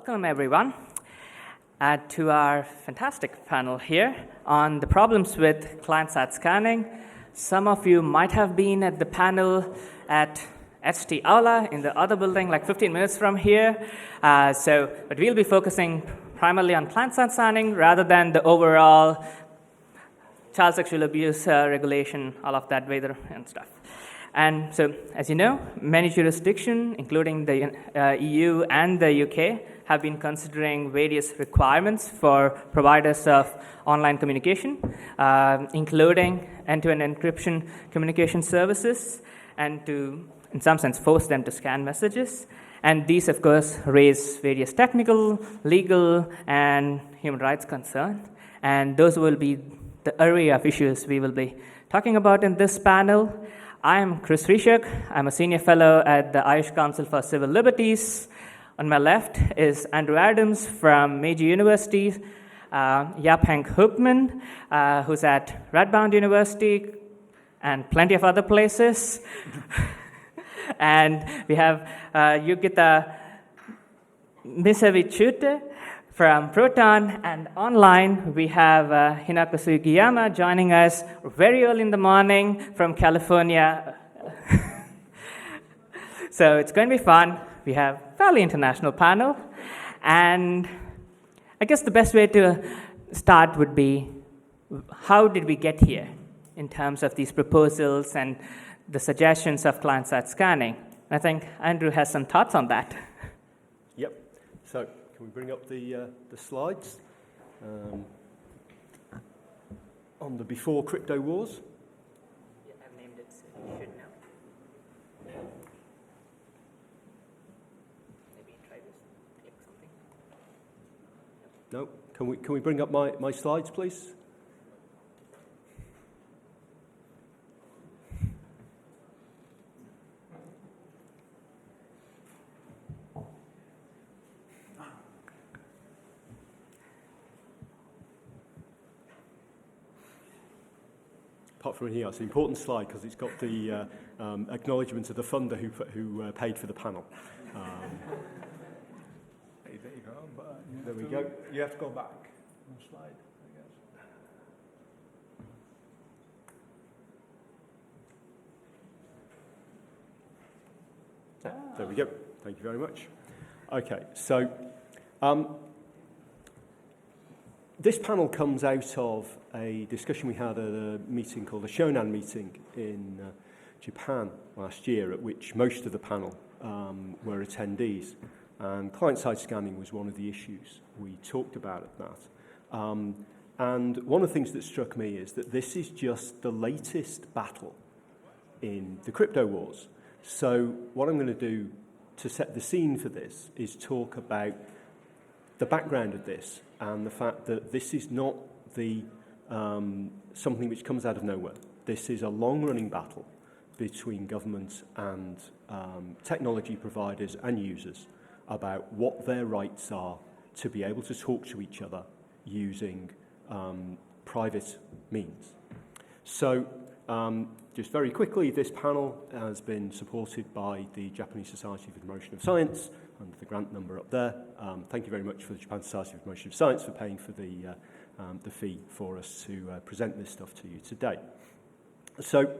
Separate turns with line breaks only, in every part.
Welcome, everyone, to our fantastic panel here on the problems with client-side scanning. Some of you might have been at the panel at HT Aula in the other building, like 15 minutes from here. But we'll be focusing primarily on client-side scanning rather than the overall child sexual abuse regulation, all of that weather and stuff. And so, as you know, many jurisdictions, including the EU and the UK, have been considering various requirements for providers of online communication, including end-to-end encryption communication services, and to, in some sense, force them to scan messages. And these, of course, raise various technical, legal, and human rights concerns. And those will be the array of issues we will be talking about in this panel. I'm Kris Shrishak. I'm a senior fellow at the Irish Council for Civil Liberties. On my left is Andrew Adams from Meiji University, Jaap-Henk Hoepmann, who's at Radboud University, and plenty of other places. And we have Jurgita seviciute from Proton, and online we have Hinako Sugi joining us very early in the morning from California. So it's going to be fun. We have a fairly international panel, and I guess the best way to start would be, how did we get here in terms of these proposals and the suggestions of client-side scanning? I think Andrew has some thoughts on that.
Yep. So can we bring up the slides on the before crypto wars?
Yeah, I've named it, so you should know. Maybe try this, click something.
No. Can we bring up my slides, please? Apart from here, it's an important slide because it's got the acknowledgement of the funder who paid for the panel.
Hey, there you go. But
There we go.
You have to go back one slide, I guess.
There we go. Thank you very much. Okay, so this panel comes out of a discussion we had at a meeting called the Shonan meeting in Japan last year, at which most of the panel were attendees. And client-side scanning was one of the issues we talked about at that. And one of the things that struck me is that this is just the latest battle in the crypto wars. So what I'm going to do to set the scene for this is talk about the background of this and the fact that this is not something which comes out of nowhere. This is a long-running battle between governments and technology providers and users about what their rights are to be able to talk to each other using private means. So just very quickly, this panel has been supported by the Japanese Society for the Promotion of Science, and the grant number up there. Thank you very much for the Japan Society for the Promotion of Science for paying for the fee for us to present this stuff to you today. So,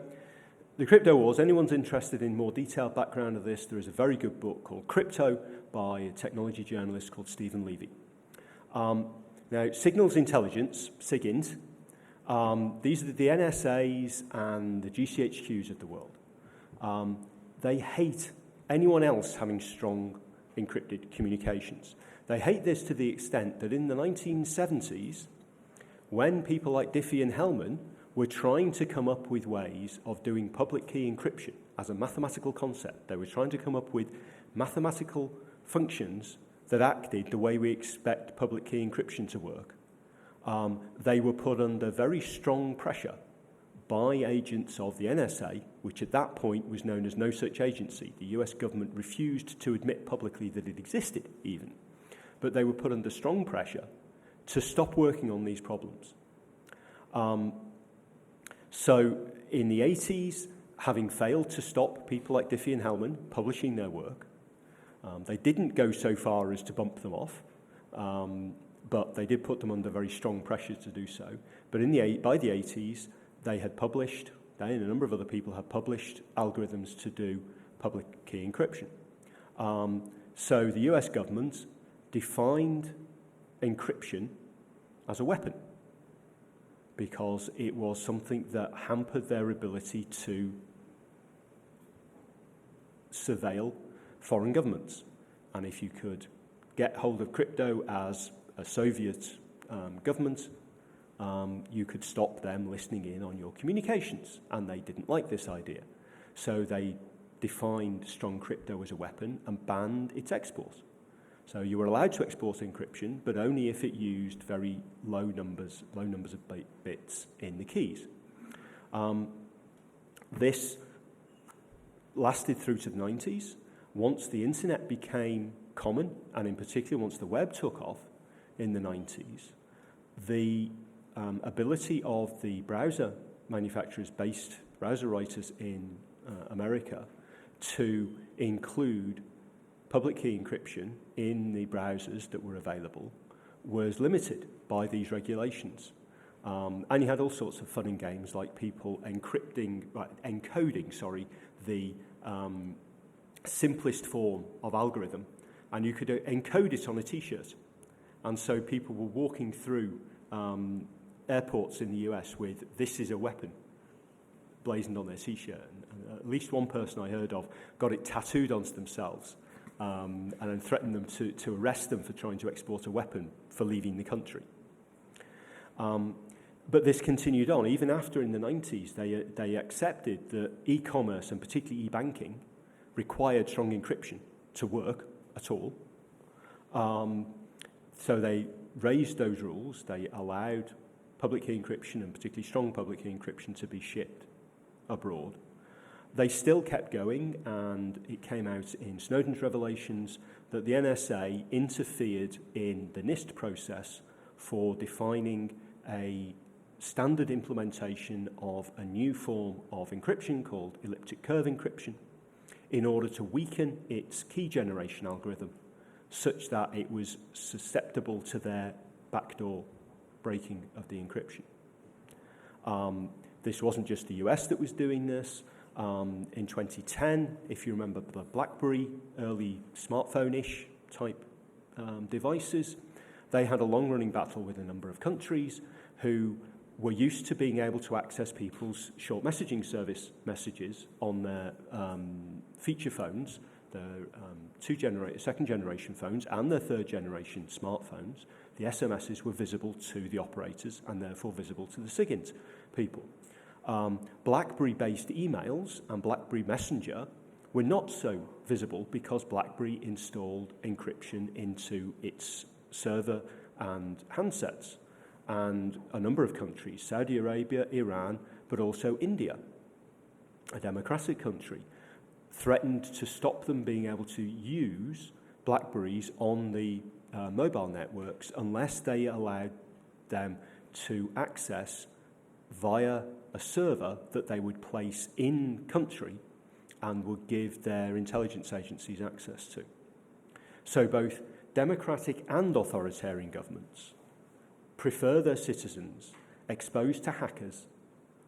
the crypto wars, anyone's interested in more detailed background of this, there is a very good book called Crypto by a technology journalist called Stephen Levy. Now, signals intelligence, SIGINT, these are the NSAs and the GCHQs of the world. They hate anyone else having strong encrypted communications. They hate this to the extent that in the 1970s, when people like Diffie and Hellman were trying to come up with ways of doing public key encryption as a mathematical concept, they were trying to come up with mathematical functions that acted the way we expect public key encryption to work. They were put under very strong pressure by agents of the NSA, which at that point was known as no such agency. The US government refused to admit publicly that it existed even. But they were put under strong pressure to stop working on these problems. So in the 80s, having failed to stop people like Diffie and Hellman publishing their work, They didn't go so far as to bump them off, but they did put them under very strong pressure to do so. But by the 80s, they and a number of other people had published algorithms to do public key encryption. So the US government defined encryption as a weapon because it was something that hampered their ability to surveil foreign governments. And if you could get hold of crypto as a Soviet government, you could stop them listening in on your communications. And they didn't like this idea. So they defined strong crypto as a weapon and banned its export. So you were allowed to export encryption, but only if it used very low numbers of bits in the keys. This lasted through to the 90s. Once the internet became common, and in particular once the web took off in the 90s, the ability of the browser manufacturers, browser writers in America, to include public key encryption in the browsers that were available was limited by these regulations. And you had all sorts of fun and games like people encoding the simplest form of algorithm, and you could encode it on a T-shirt. And so people were walking through airports in the US with "this is a weapon" blazoned on their T-shirt. And at least one person I heard of got it tattooed onto themselves and then threatened them to arrest them for trying to export a weapon for leaving the country. But this continued on. Even after in the 90s, they accepted that e-commerce and particularly e-banking required strong encryption to work at all. So they raised those rules. They allowed public key encryption and particularly strong public key encryption to be shipped abroad. They still kept going, and it came out in Snowden's revelations that the NSA interfered in the NIST process for defining a standard implementation of a new form of encryption called elliptic curve encryption in order to weaken its key generation algorithm such that it was susceptible to their backdoor breaking of the encryption. This wasn't just the US that was doing this. In 2010, if you remember the BlackBerry, early smartphone-ish type devices, they had a long-running battle with a number of countries who were used to being able to access people's short messaging service messages on their feature phones, their second-generation phones and their third-generation smartphones. The SMSs were visible to the operators and therefore visible to the SIGINT people. BlackBerry-based emails and BlackBerry Messenger were not so visible because BlackBerry installed encryption into its server and handsets. And a number of countries, Saudi Arabia, Iran, but also India, a democratic country, threatened to stop them being able to use BlackBerries on the mobile networks unless they allowed them to access via a server that they would place in country and would give their intelligence agencies access to. So both democratic and authoritarian governments prefer their citizens exposed to hackers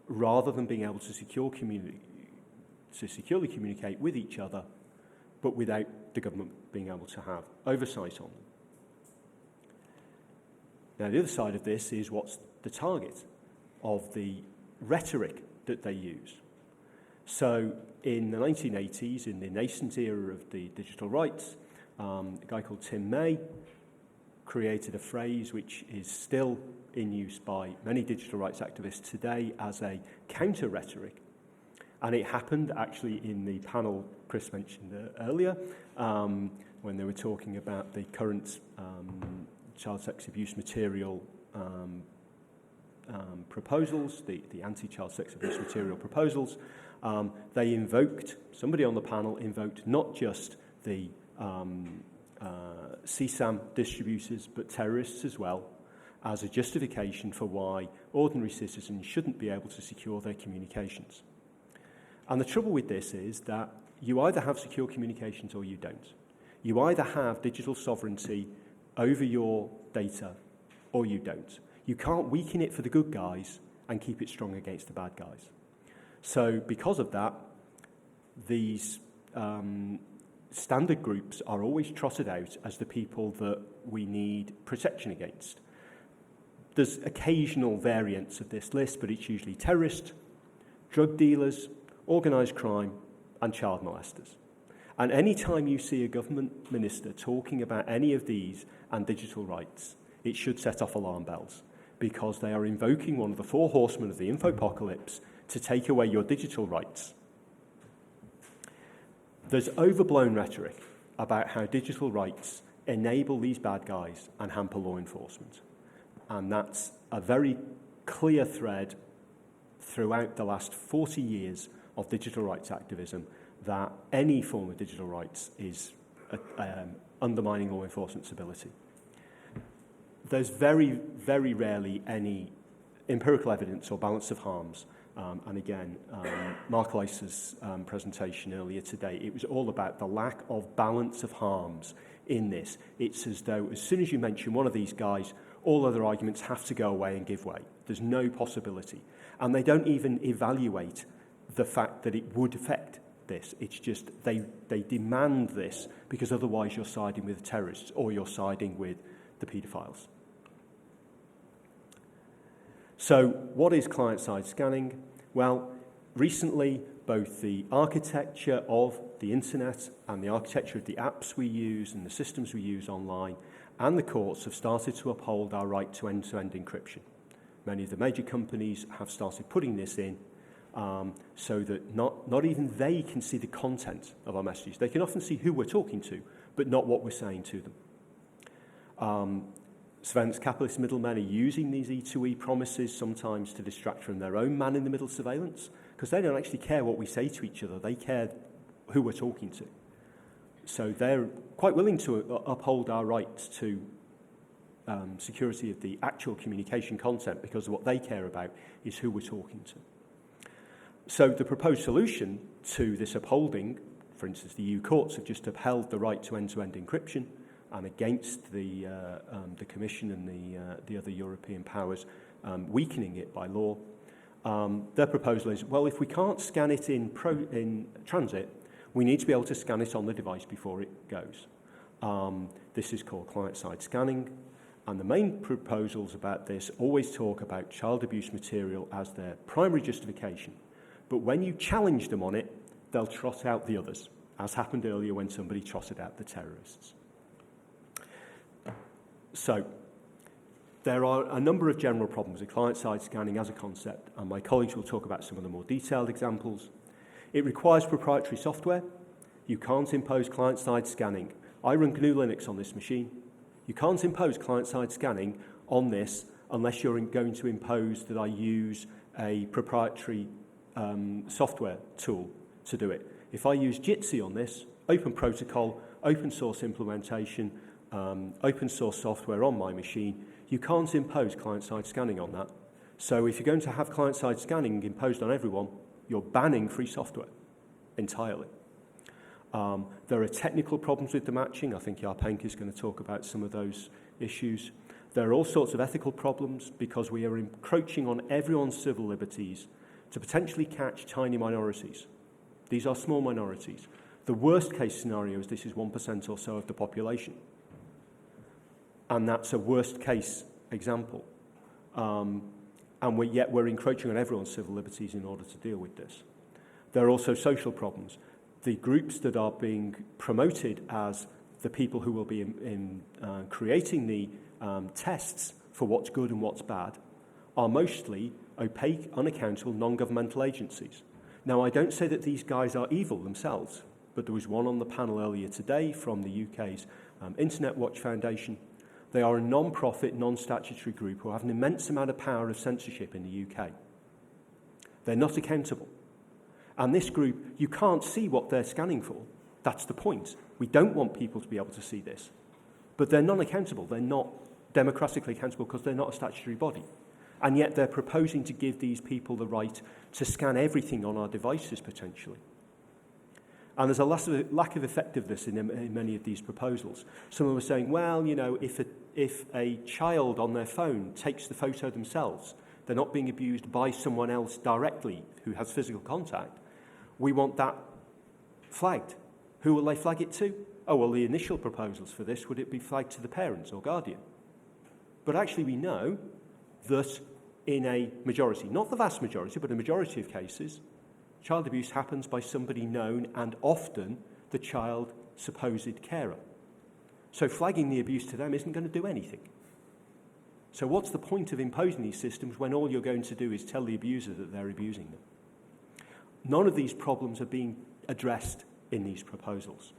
rather than being able to securely communicate with each other, but without the government being able to have oversight on them. Now, the other side of this is what's the target of the rhetoric that they use. So in the 1980s, in the nascent era of the digital rights, a guy called Tim May created a phrase which is still in use by many digital rights activists today as a counter-rhetoric. And it happened actually in the panel Kris mentioned earlier, when they were talking about the current child sex abuse material proposals, the anti-child sex abuse material proposals. Somebody on the panel invoked not just the CSAM distributors, but terrorists as well, as a justification for why ordinary citizens shouldn't be able to secure their communications. And the trouble with this is that you either have secure communications or you don't. You either have digital sovereignty over your data or you don't. You can't weaken it for the good guys and keep it strong against the bad guys. So because of that, these standard groups are always trotted out as the people that we need protection against. There's occasional variants of this list, but it's usually terrorists, drug dealers, organised crime, and child molesters. And any time you see a government minister talking about any of these and digital rights, it should set off alarm bells, because they are invoking one of the four horsemen of the infopocalypse to take away your digital rights. There's overblown rhetoric about how digital rights enable these bad guys and hamper law enforcement. And that's a very clear thread throughout the last 40 years of digital rights activism, that any form of digital rights is undermining law enforcement's ability. There's very, very rarely any empirical evidence or balance of harms. And again, Mark Leiss's presentation earlier today, it was all about the lack of balance of harms in this. It's as though as soon as you mention one of these guys, all other arguments have to go away and give way. There's no possibility. And they don't even evaluate the fact that it would affect this. It's just they demand this because otherwise you're siding with terrorists or you're siding with the paedophiles. So what is client-side scanning? Well, recently, both the architecture of the internet and the architecture of the apps we use and the systems we use online and the courts have started to uphold our right to end-to-end encryption. Many of the major companies have started putting this in so that not even they can see the content of our messages. They can often see who we're talking to, but not what we're saying to them. Surveillance capitalist middlemen are using these E2E promises sometimes to distract from their own man-in-the-middle surveillance, because they don't actually care what we say to each other. They care who we're talking to. So they're quite willing to uphold our rights to security of the actual communication content, because what they care about is who we're talking to. So the proposed solution to this upholding, for instance, the EU courts have just upheld the right to end-to-end encryption, and against the Commission and the other European powers weakening it by law. Their proposal is, well, if we can't scan it in transit, we need to be able to scan it on the device before it goes. This is called client-side scanning, and the main proposals about this always talk about child abuse material as their primary justification. But when you challenge them on it, they'll trot out the others, as happened earlier when somebody trotted out the terrorists. So, there are a number of general problems with client-side scanning as a concept, and my colleagues will talk about some of the more detailed examples. It requires proprietary software. You can't impose client-side scanning. I run GNU Linux on this machine. You can't impose client-side scanning on this unless you're going to impose that I use a proprietary software tool to do it. If I use Jitsi on this, open protocol, open source implementation, open source software on my machine, you can't impose client-side scanning on that. So if you're going to have client-side scanning imposed on everyone, you're banning free software entirely. There are technical problems with the matching. I think Jaap-Henk is going to talk about some of those issues. There are all sorts of ethical problems because we are encroaching on everyone's civil liberties to potentially catch tiny minorities. These are small minorities. The worst case scenario is this is 1% or so of the population. And that's a worst case example. And yet we're encroaching on everyone's civil liberties in order to deal with this. There are also social problems. The groups that are being promoted as the people who will be creating the tests for what's good and what's bad are mostly opaque, unaccountable, non-governmental agencies. Now, I don't say that these guys are evil themselves, but there was one on the panel earlier today from the UK's Internet Watch Foundation. They are a non-profit, non-statutory group who have an immense amount of power of censorship in the UK. They're not accountable. And this group, you can't see what they're scanning for. That's the point. We don't want people to be able to see this. But they're non-accountable. They're not democratically accountable because they're not a statutory body. And yet they're proposing to give these people the right to scan everything on our devices, potentially. And there's a lack of effectiveness in many of these proposals. Some of them are saying, well, you know, if a child on their phone takes the photo themselves, they're not being abused by someone else directly who has physical contact. We want that flagged. Who will they flag it to? Oh, well, the initial proposals for this, would it be flagged to the parents or guardian? But actually we know that in a majority, not the vast majority, but a majority of cases, child abuse happens by somebody known and often the child's supposed carer. So flagging the abuse to them isn't going to do anything. So what's the point of imposing these systems when all you're going to do is tell the abuser that they're abusing them? None of these problems are being addressed in these proposals.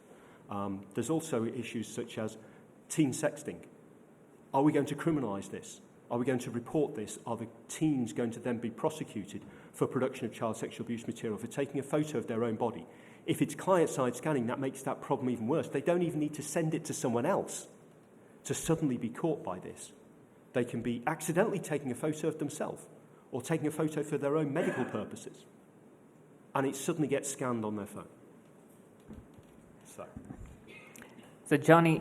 There's also issues such as teen sexting. Are we going to criminalise this? Are we going to report this? Are the teens going to then be prosecuted for production of child sexual abuse material, for taking a photo of their own body? If it's client-side scanning, that makes that problem even worse. They don't even need to send it to someone else to suddenly be caught by this. They can be accidentally taking a photo of themselves or taking a photo for their own medical purposes, and it suddenly gets scanned on their phone.
So Johnny,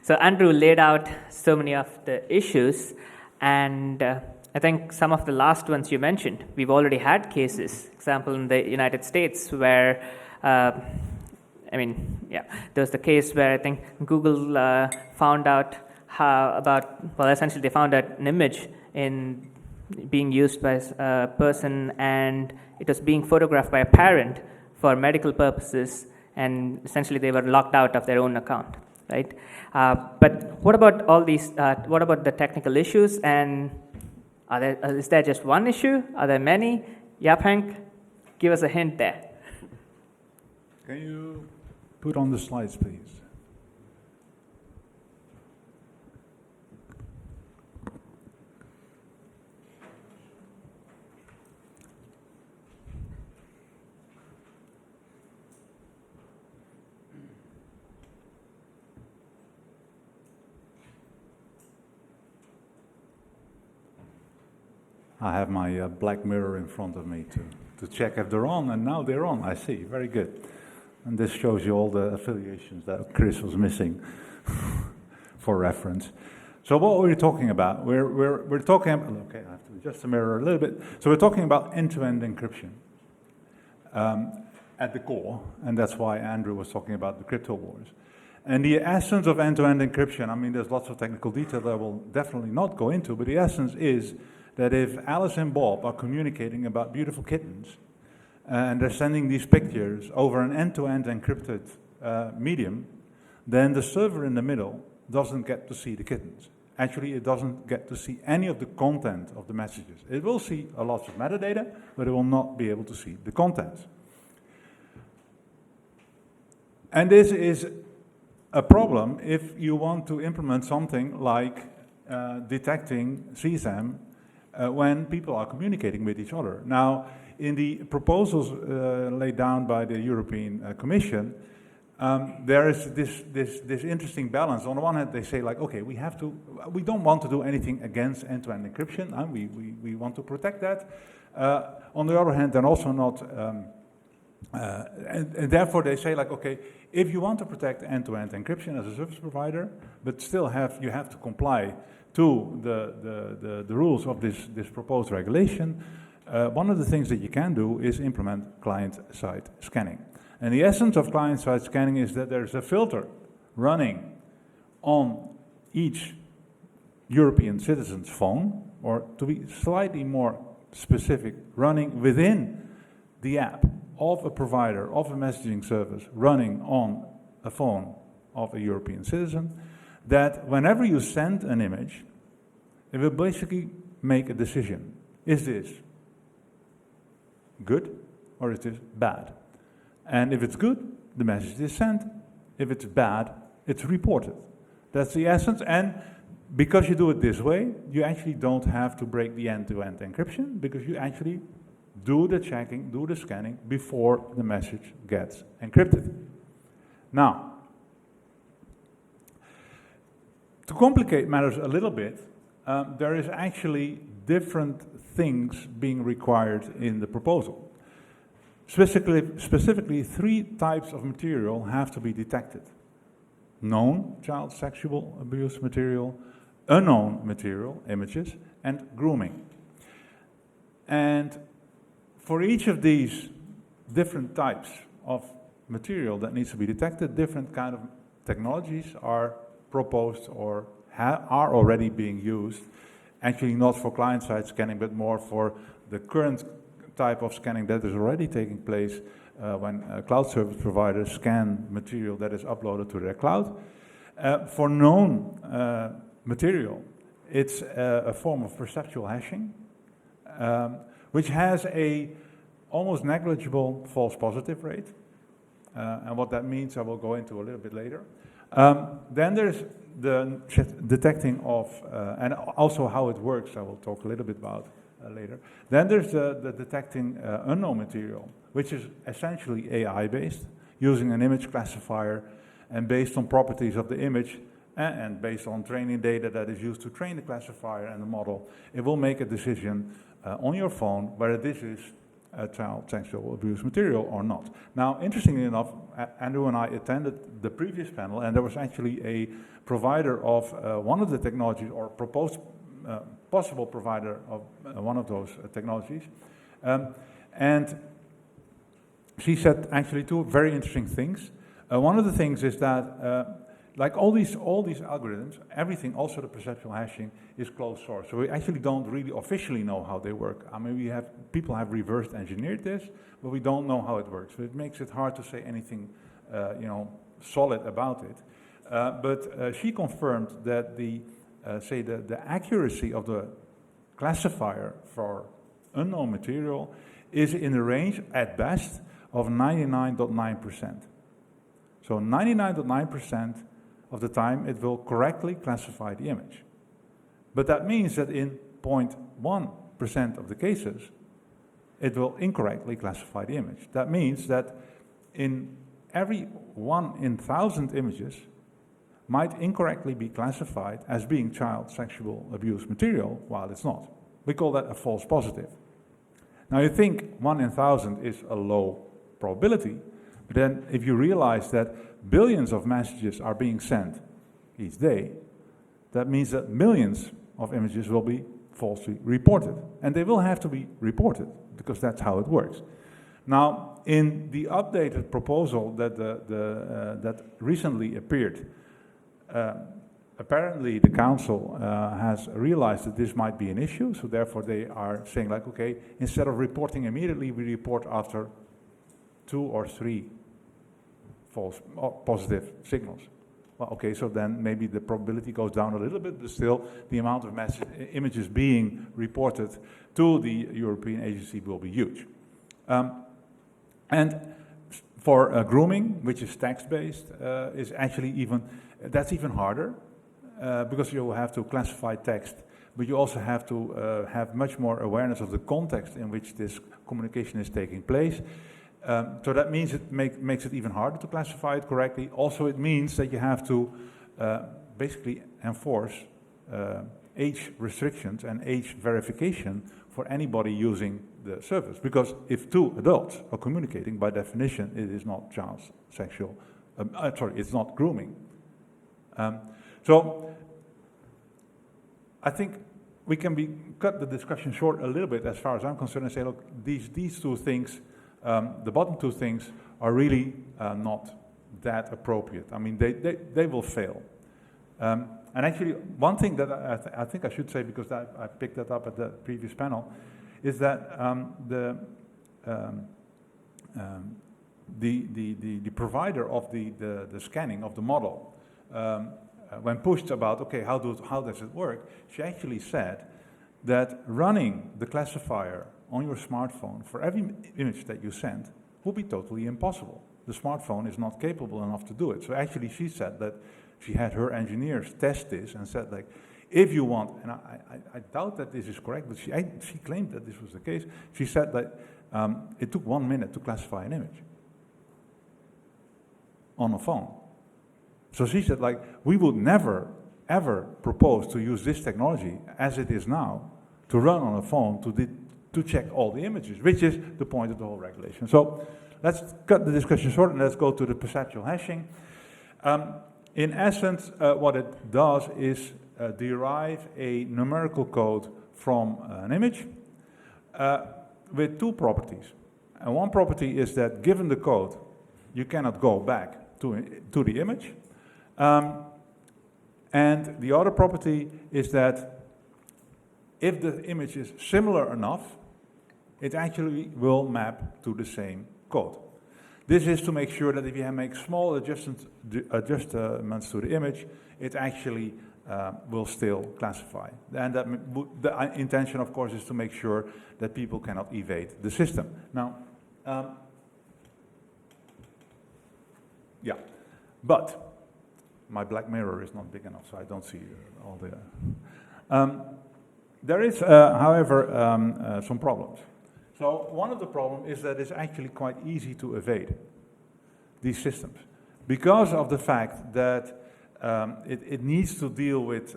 So Andrew laid out so many of the issues, and I think some of the last ones you mentioned, we've already had cases. Example in the United States where, there was the case where I think Google found out essentially they found out an image in being used by a person, and it was being photographed by a parent for medical purposes, and essentially they were locked out of their own account, right? But what about all these, what about the technical issues, and is there just one issue? Are there many? Jaap-Henk, give us a hint there.
Can you put on the slides, please? I have my black mirror in front of me to check if they're on, and now they're on, I see, very good. And this shows you all the affiliations that Kris was missing for reference. So what were we talking about? We're talking about, okay, I have to adjust the mirror a little bit. So we're talking about end-to-end encryption at the core, and that's why Andrew was talking about the crypto wars. And the essence of end-to-end encryption, I mean, there's lots of technical detail that I will definitely not go into, but the essence is that if Alice and Bob are communicating about beautiful kittens, and they're sending these pictures over an end-to-end encrypted medium, then the server in the middle doesn't get to see the kittens. Actually, it doesn't get to see any of the content of the messages. It will see a lot of metadata, but it will not be able to see the contents. And this is a problem if you want to implement something like detecting CSAM when people are communicating with each other. Now, in the proposals laid down by the European Commission, there is this interesting balance. On the one hand, they say like, okay, we don't want to do anything against end-to-end encryption, and we want to protect that. On the other hand, they're also not, and therefore they say like, okay, if you want to protect end-to-end encryption as a service provider, but still you have to comply to the rules of this proposed regulation, one of the things that you can do is implement client-side scanning. And the essence of client-side scanning is that there's a filter running on each European citizen's phone, or to be slightly more specific, running within the app of a provider of a messaging service running on a phone of a European citizen, that whenever you send an image, it will basically make a decision. Is this good or is this bad? And if it's good, the message is sent. If it's bad, it's reported. That's the essence. And because you do it this way, you actually don't have to break the end-to-end encryption, because you actually do the checking, do the scanning before the message gets encrypted. Now, to complicate matters a little bit, there is actually different things being required in the proposal. Specifically, 3 types of material have to be detected. Known child sexual abuse material, unknown material, images, and grooming. And for each of these different types of material that needs to be detected, different kind of technologies are proposed or are already being used. Actually not for client-side scanning, but more for the current type of scanning that is already taking place when cloud service providers scan material that is uploaded to their cloud. For known material, it's a form of perceptual hashing, which has a almost negligible false positive rate. And what that means I will go into a little bit later. Then there's the detecting of, and also how it works, I will talk a little bit about later. Then there's the detecting unknown material, which is essentially AI-based, using an image classifier, and based on properties of the image, and based on training data that is used to train the classifier and the model, it will make a decision on your phone whether this is child sexual abuse material or not. Now, interestingly enough, Andrew and I attended the previous panel, and there was actually a provider of one of the technologies, or proposed possible provider of one of those technologies. And she said actually 2 very interesting things. One of the things is that like all these algorithms, everything, also the perceptual hashing, is closed source. So we actually don't really officially know how they work. I mean, people have reverse engineered this, but we don't know how it works. So it makes it hard to say anything, solid about it. But she confirmed that the accuracy of the classifier for unknown material is in the range, at best, of 99.9%. So 99.9% of the time it will correctly classify the image. But that means that in 0.1% of the cases, it will incorrectly classify the image. That means that in every 1 in 1,000 images might incorrectly be classified as being child sexual abuse material, while it's not. We call that a false positive. Now you think 1 in 1,000 is a low probability, but then if you realize that billions of messages are being sent each day, that means that millions of images will be falsely reported. And they will have to be reported, because that's how it works. Now, in the updated proposal that, that recently appeared, apparently the council has realized that this might be an issue, so therefore they are saying like, okay, instead of reporting immediately, we report after 2 or 3 false or positive signals. Well, okay, so then maybe the probability goes down a little bit, but still the amount of images being reported to the European agency will be huge. And for grooming, which is text-based, is actually that's even harder, because you will have to classify text, but you also have to have much more awareness of the context in which this communication is taking place. So that means it makes it even harder to classify it correctly. Also, it means that you have to basically enforce age restrictions and age verification for anybody using the service. Because if 2 adults are communicating, by definition, it is not child sexual, it's not grooming. So I think we can cut the discussion short a little bit as far as I'm concerned and say, look, these 2 things, the bottom 2 things are really not that appropriate. I mean, they will fail. And actually, one thing that I think I should say, because I picked that up at the previous panel, is that the provider of the scanning of the model, when pushed about, okay, how does it work, she actually said that running the classifier on your smartphone for every image that you send would be totally impossible. The smartphone is not capable enough to do it. So actually she said that she had her engineers test this and said, like, if you want, and I doubt that this is correct, but she claimed that this was the case. She said that it took 1 minute to classify an image on a phone. So she said, like, we would never, ever propose to use this technology as it is now to run on a phone to check all the images, which is the point of the whole regulation. So let's cut the discussion short and let's go to the perceptual hashing. In essence, what it does is derive a numerical code from an image with two properties. And one property is that given the code, you cannot go back to the image. And the other property is that if the image is similar enough, it actually will map to the same code. This is to make sure that if you make small adjustments to the image, it actually will still classify. And the intention, of course, is to make sure that people cannot evade the system. Now, yeah, but my black mirror is not big enough, so I don't see all the... there is, however, some problems. So one of the problems is that it's actually quite easy to evade these systems because of the fact that it needs to deal with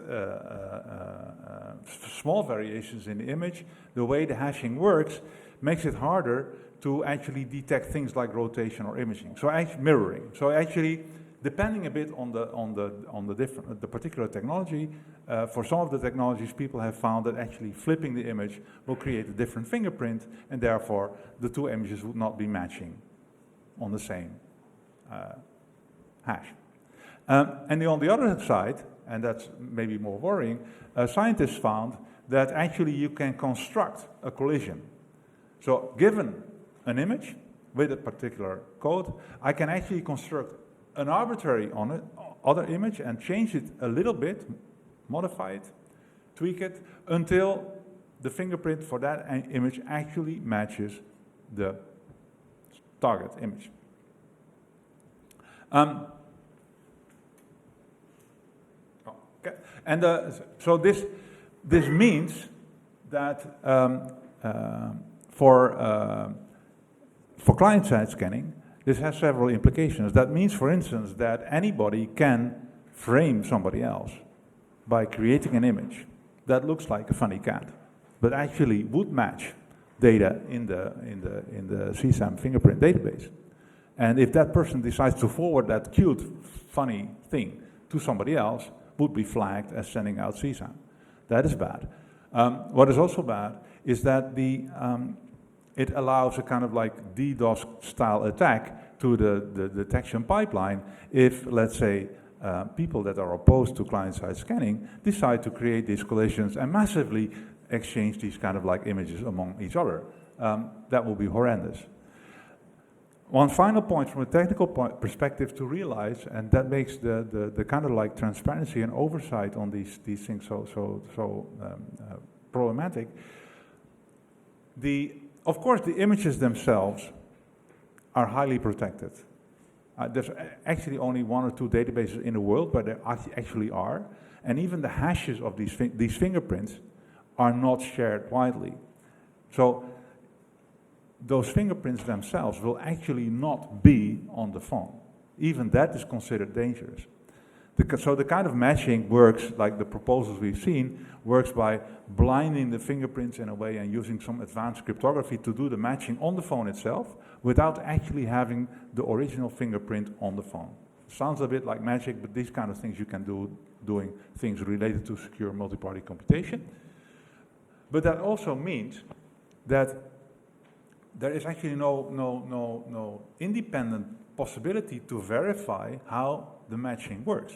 small variations in the image. The way the hashing works makes it harder to actually detect things like rotation or imaging. So actually mirroring. So actually, depending a bit on the particular technology, for some of the technologies, people have found that actually flipping the image will create a different fingerprint, and therefore the two images would not be matching on the same hash. And on the other side, and that's maybe more worrying, scientists found that actually you can construct a collision. So given an image with a particular code, I can actually construct an arbitrary other image and change it a little bit, modify it, tweak it, until the fingerprint for that image actually matches the target image. Okay. And so this means that for client-side scanning, this has several implications. That means, for instance, that anybody can frame somebody else by creating an image that looks like a funny cat, but actually would match data in the CSAM fingerprint database. And if that person decides to forward that cute, funny thing to somebody else, would be flagged as sending out CSAM. That is bad. What is also bad is that it allows a kind of like DDoS style attack to the detection pipeline if, let's say, people that are opposed to client-side scanning decide to create these collisions and massively exchange these kind of like images among each other. That will be horrendous. One final point from a technical perspective to realize, and that makes the kind of like transparency and oversight on these things so problematic. Of course, the images themselves are highly protected. There's actually only one or two databases in the world where there actually are, and even the hashes of these fingerprints are not shared widely. So those fingerprints themselves will actually not be on the phone. Even that is considered dangerous. So the kind of matching works, like the proposals we've seen, works by blinding the fingerprints in a way and using some advanced cryptography to do the matching on the phone itself without actually having the original fingerprint on the phone. Sounds a bit like magic, but these kind of things you can do doing things related to secure multi-party computation. But that also means that there is actually no independent possibility to verify how the matching works.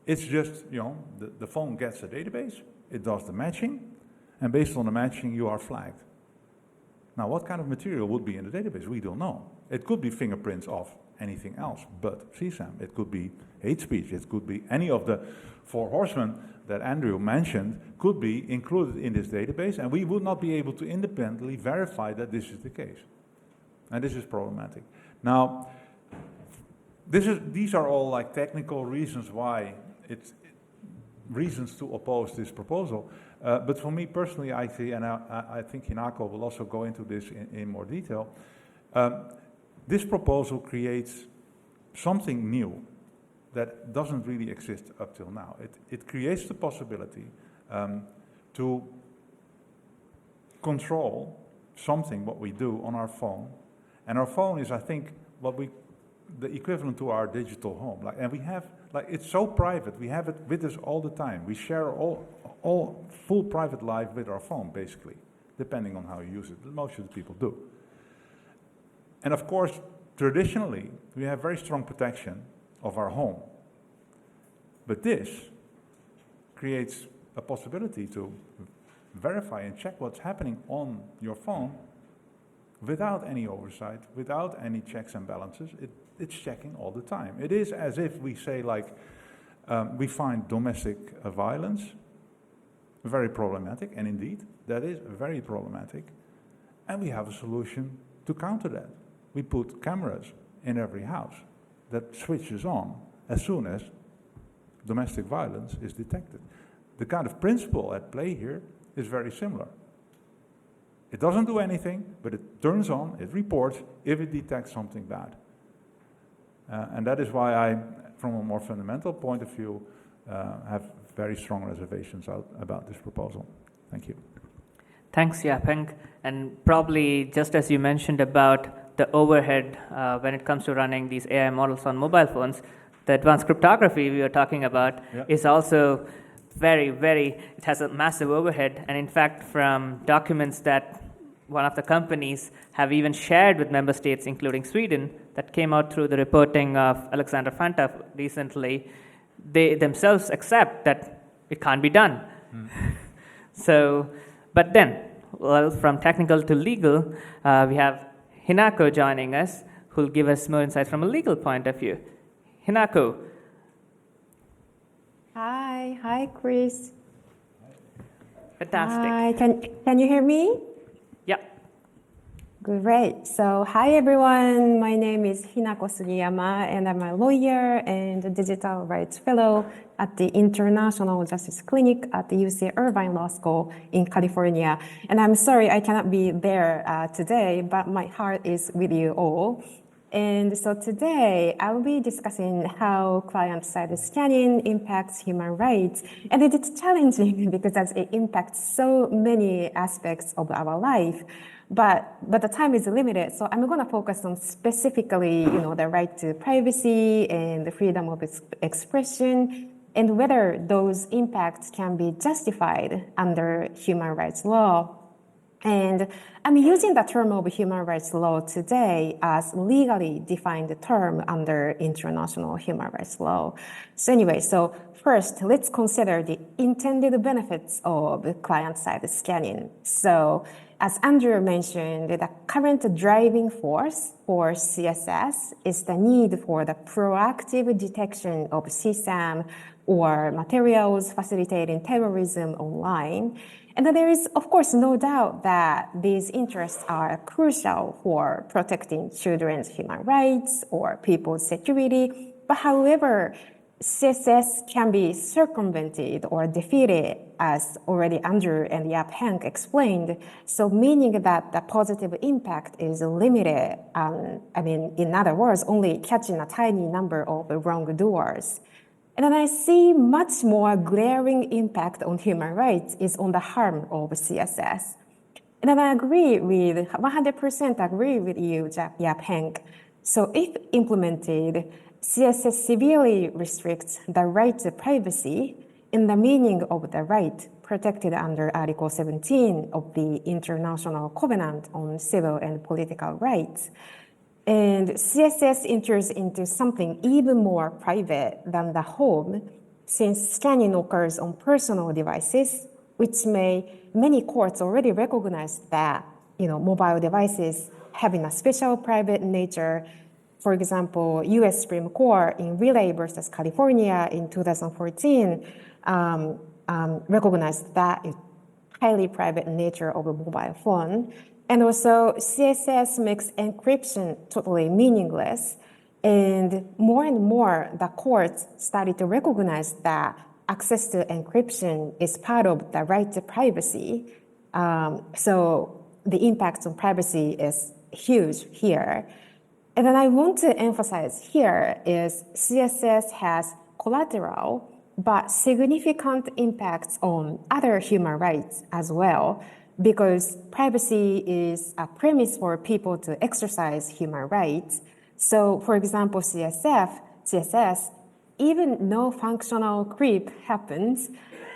It's just, the phone gets a database, it does the matching, and based on the matching, you are flagged. Now, what kind of material would be in the database? We don't know. It could be fingerprints of anything else but CSAM. It could be hate speech. It could be any of the 4 horsemen that Andrew mentioned could be included in this database, and we would not be able to independently verify that this is the case. And this is problematic. Now, these are all like technical reasons why reasons to oppose this proposal. But for me personally, I see, and I think Hinako will also go into this in more detail, this proposal creates something new that doesn't really exist up till now. It creates the possibility to control something what we do on our phone, and our phone is, I think, the equivalent to our digital home. And we have, it's so private. We have it with us all the time. We share all full private life with our phone, basically, depending on how you use it. Most of the people do. And of course, traditionally, we have very strong protection of our home. But this creates a possibility to verify and check what's happening on your phone without any oversight, without any checks and balances. It's checking all the time. It is as if we say, we find domestic violence very problematic, and indeed, that is very problematic, and we have a solution to counter that. We put cameras in every house that switches on as soon as domestic violence is detected. The kind of principle at play here is very similar. It doesn't do anything, but it turns on, it reports if it detects something bad. And that is why I, from a more fundamental point of view, have very strong reservations about this proposal. Thank you.
Thanks, Jaap-Henk. And probably just as you mentioned about the overhead when it comes to running these AI models on mobile phones, the advanced cryptography we were talking about is also it has a massive overhead. And in fact, from documents that one of the companies have even shared with member states, including Sweden, that came out through the reporting of Alexander Fanta recently, they themselves accept that it can't be done. So, but then, well, from technical to legal, we have Hinako joining us, who'll give us more insights from a legal point of view. Hinako.
Hi, Kris.
Fantastic.
Hi, can you hear me?
Yeah.
Great. So, hi everyone. My name is Hinako Sugiyama, and I'm a lawyer and a digital rights fellow at the International Justice Clinic at the UC Irvine Law School in California. And I'm sorry I cannot be there today, but my heart is with you all. And so today I'll be discussing how client-side scanning impacts human rights. And it's challenging because it impacts so many aspects of our life. But the time is limited, so I'm going to focus on specifically, the right to privacy and the freedom of expression, and whether those impacts can be justified under human rights law. And I'm using the term of human rights law today as legally defined term under international human rights law. So first, let's consider the intended benefits of client-side scanning. So as Andrew mentioned, the current driving force for CSS is the need for the proactive detection of CSAM or materials facilitating terrorism online. And there is, of course, no doubt that these interests are crucial for protecting children's human rights or people's security. But however, CSS can be circumvented or defeated, as already Andrew and Jaap-Henk explained. So meaning that the positive impact is limited. In other words, only catching a tiny number of wrongdoers. And then I see much more glaring impact on human rights is on the harm of CSS. And then I 100% agree with you, Jaap-Henk. So if implemented, CSS severely restricts the right to privacy in the meaning of the right protected under Article 17 of the International Covenant on Civil and Political Rights. And CSS enters into something even more private than the home, since scanning occurs on personal devices, which many courts already recognize that, mobile devices having a special private nature. For example, U.S. Supreme Court in Relay versus California in 2014 recognized that highly private nature of a mobile phone. And also, CSS makes encryption totally meaningless. And more, the courts started to recognize that access to encryption is part of the right to privacy. So the impact on privacy is huge here. And then I want to emphasize here is CSS has collateral, but significant impacts on other human rights as well. because privacy is a premise for people to exercise human rights. So, for example, CSS, even no functional creep happens,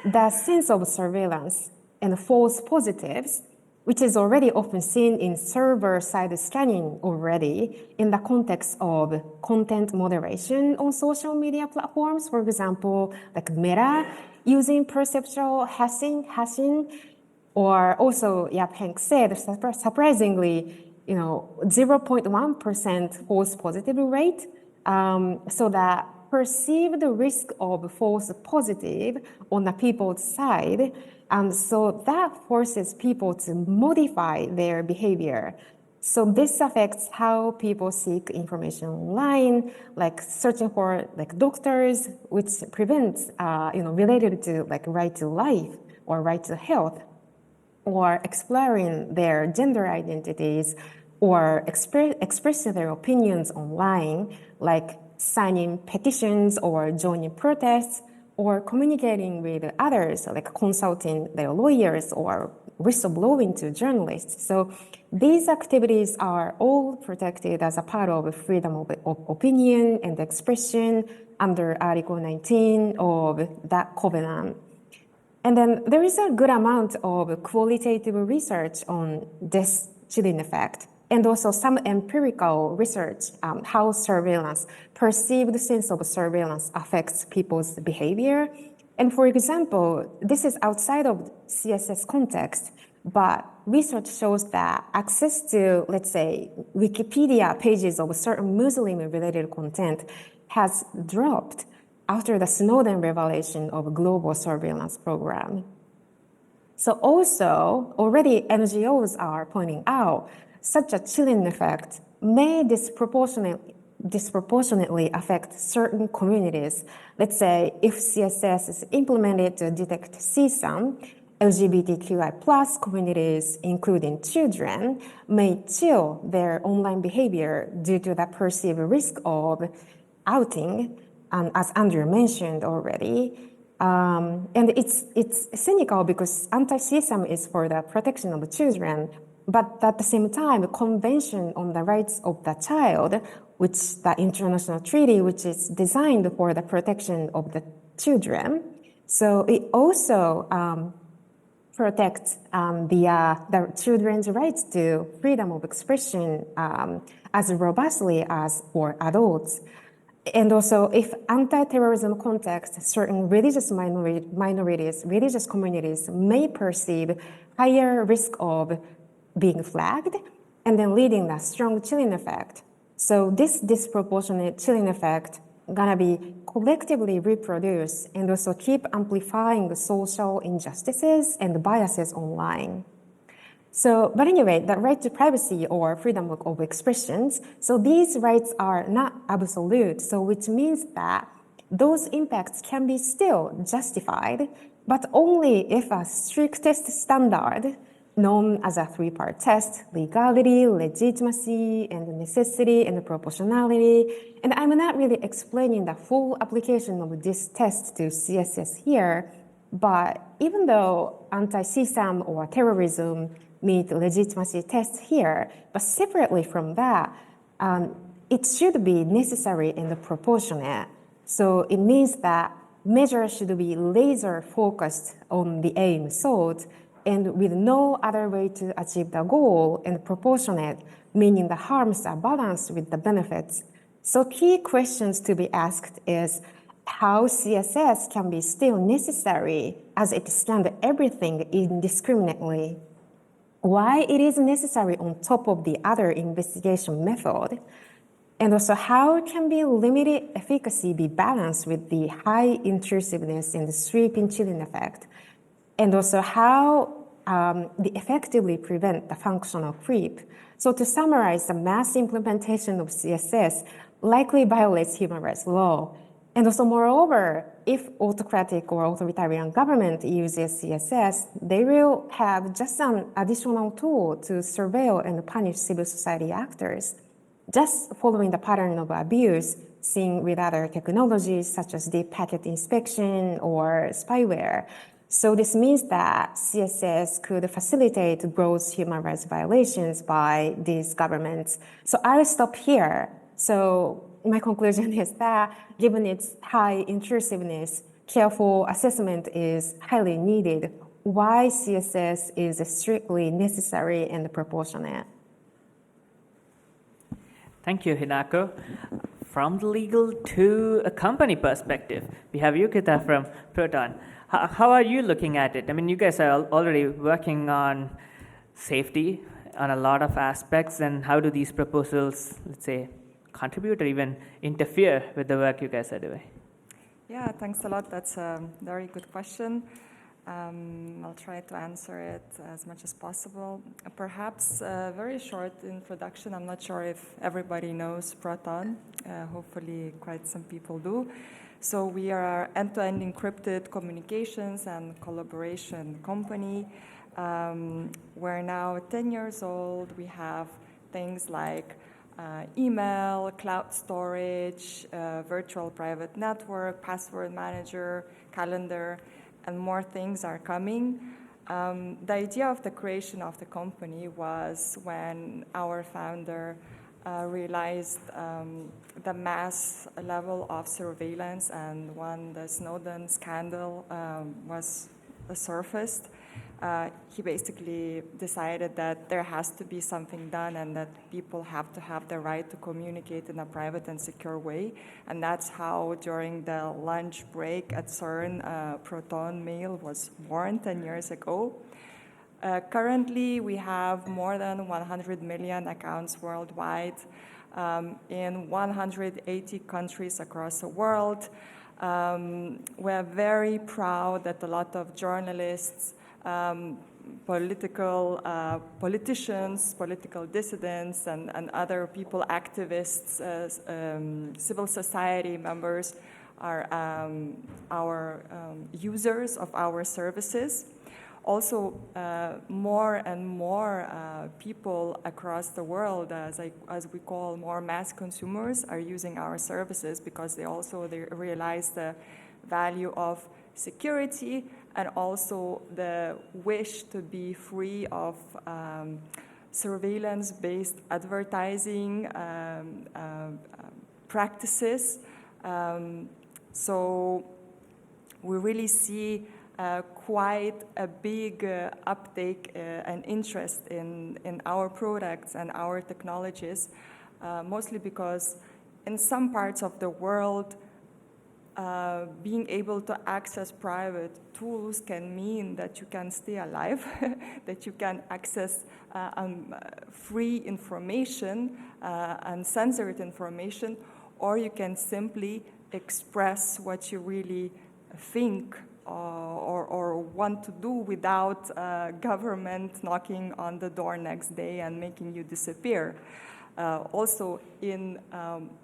the sense of surveillance and false positives, which is already often seen in server-side scanning already in the context of content moderation on social media platforms, for example, like Meta using perceptual hashing, or also Jaap-Henk said, surprisingly, 0.1% false positive rate, so that perceived risk of false positive on the people's side, and so that forces people to modify their behavior. So this affects how people seek information online, like searching for like doctors, which prevents, related to like right to life or right to health, or exploring their gender identities, or expressing their opinions online, like signing petitions or joining protests, or communicating with others, like consulting their lawyers or whistleblowing to journalists. So these activities are all protected as a part of freedom of opinion and expression under Article 19 of that covenant. And then there is a good amount of qualitative research on this chilling effect, and also some empirical research how surveillance, perceived sense of surveillance affects people's behavior. And for example, this is outside of CSS context, but research shows that access to, let's say, Wikipedia pages of certain Muslim-related content has dropped after the Snowden revelation of a global surveillance program. So also, already NGOs are pointing out such a chilling effect may disproportionately affect certain communities. Let's say if CSS is implemented to detect CSAM, LGBTQI+ communities, including children, may chill their online behavior due to the perceived risk of outing, as Andrew mentioned already. And it's cynical because anti-CSAM is for the protection of the children, but at the same time, the Convention on the Rights of the Child, which the international treaty, which is designed for the protection of the children, so it also protects the children's rights to freedom of expression as robustly as for adults. And also, if anti-terrorism context, certain religious minorities, religious communities may perceive higher risk of being flagged, and then leading a strong chilling effect. So this disproportionate chilling effect gonna be collectively reproduced and also keep amplifying the social injustices and biases online. So, but anyway, the right to privacy or freedom of expressions, so these rights are not absolute, so which means that those impacts can be still justified, but only if a strictest standard known as a three-part test, legality, legitimacy, and necessity, and proportionality. And I'm not really explaining the full application of this test to CSS here, but even though anti-CSAM or terrorism meet legitimacy tests here, but separately from that, it should be necessary and proportionate. So it means that measures should be laser focused on the aim sought, and with no other way to achieve the goal, and proportionate, meaning the harms are balanced with the benefits. So key questions to be asked is how CSS can be still necessary as it scans everything indiscriminately, why it is necessary on top of the other investigation method, and also how can the limited efficacy be balanced with the high intrusiveness and the sweeping chilling effect, and also how they effectively prevent the functional creep. So to summarize, the mass implementation of CSS likely violates human rights law. And also, moreover, if autocratic or authoritarian government uses CSS, they will have just an additional tool to surveil and punish civil society actors, just following the pattern of abuse seen with other technologies such as deep packet inspection or spyware. So this means that CSS could facilitate gross human rights violations by these governments. So I'll stop here. So my conclusion is that given its high intrusiveness, careful assessment is highly needed. Why CSS is strictly necessary and proportionate.
Thank you, Hinako. From the legal to a company perspective, we have Jurgita from Proton. How are you looking at it? I mean, you guys are already working on safety on a lot of aspects, and how do these proposals, let's say, contribute or even interfere with the work you guys are doing?
Yeah, thanks a lot. That's a very good question. I'll try to answer it as much as possible. Perhaps a very short introduction. I'm not sure if everybody knows Proton. Hopefully quite some people do. So we are an end-to-end encrypted communications and collaboration company. We're now 10 years old. We have things like email, cloud storage, virtual private network, password manager, calendar, and more things are coming. The idea of the creation of the company was when our founder realized the mass level of surveillance, and when the Snowden scandal was surfaced, he basically decided that there has to be something done and that people have to have the right to communicate in a private and secure way. And that's how, during the lunch break at CERN, Proton Mail was born 10 years ago. Currently, we have more than 100 million accounts worldwide in 180 countries across the world. We're very proud that a lot of journalists, politicians, political dissidents, and other people, activists, civil society members are our users of our services. Also, more and more people across the world, as we call more mass consumers, are using our services because they realize the value of security and also the wish to be free of surveillance-based advertising practices. So we really see quite a big uptake and interest in our products and our technologies, mostly because in some parts of the world, being able to access private tools can mean that you can stay alive, that you can access free information, uncensored information, or you can simply express what you really think or want to do without government knocking on the door next day and making you disappear. Also, in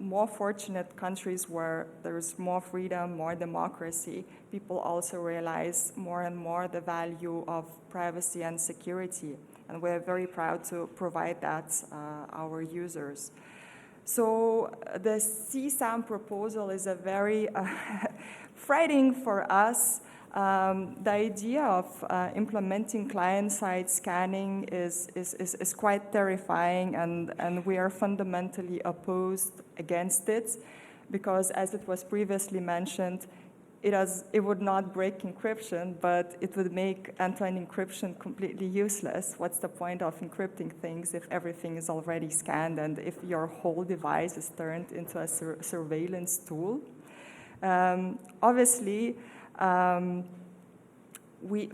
more fortunate countries where there's more freedom, more democracy, people also realize more and more the value of privacy and security. And we're very proud to provide that our users. So the CSAM proposal is a very frightening for us. The idea of implementing client-side scanning is quite terrifying, and we are fundamentally opposed against it because, as it was previously mentioned, it would not break encryption, but it would make end-to-end encryption completely useless. What's the point of encrypting things if everything is already scanned and if your whole device is turned into a surveillance tool? Obviously,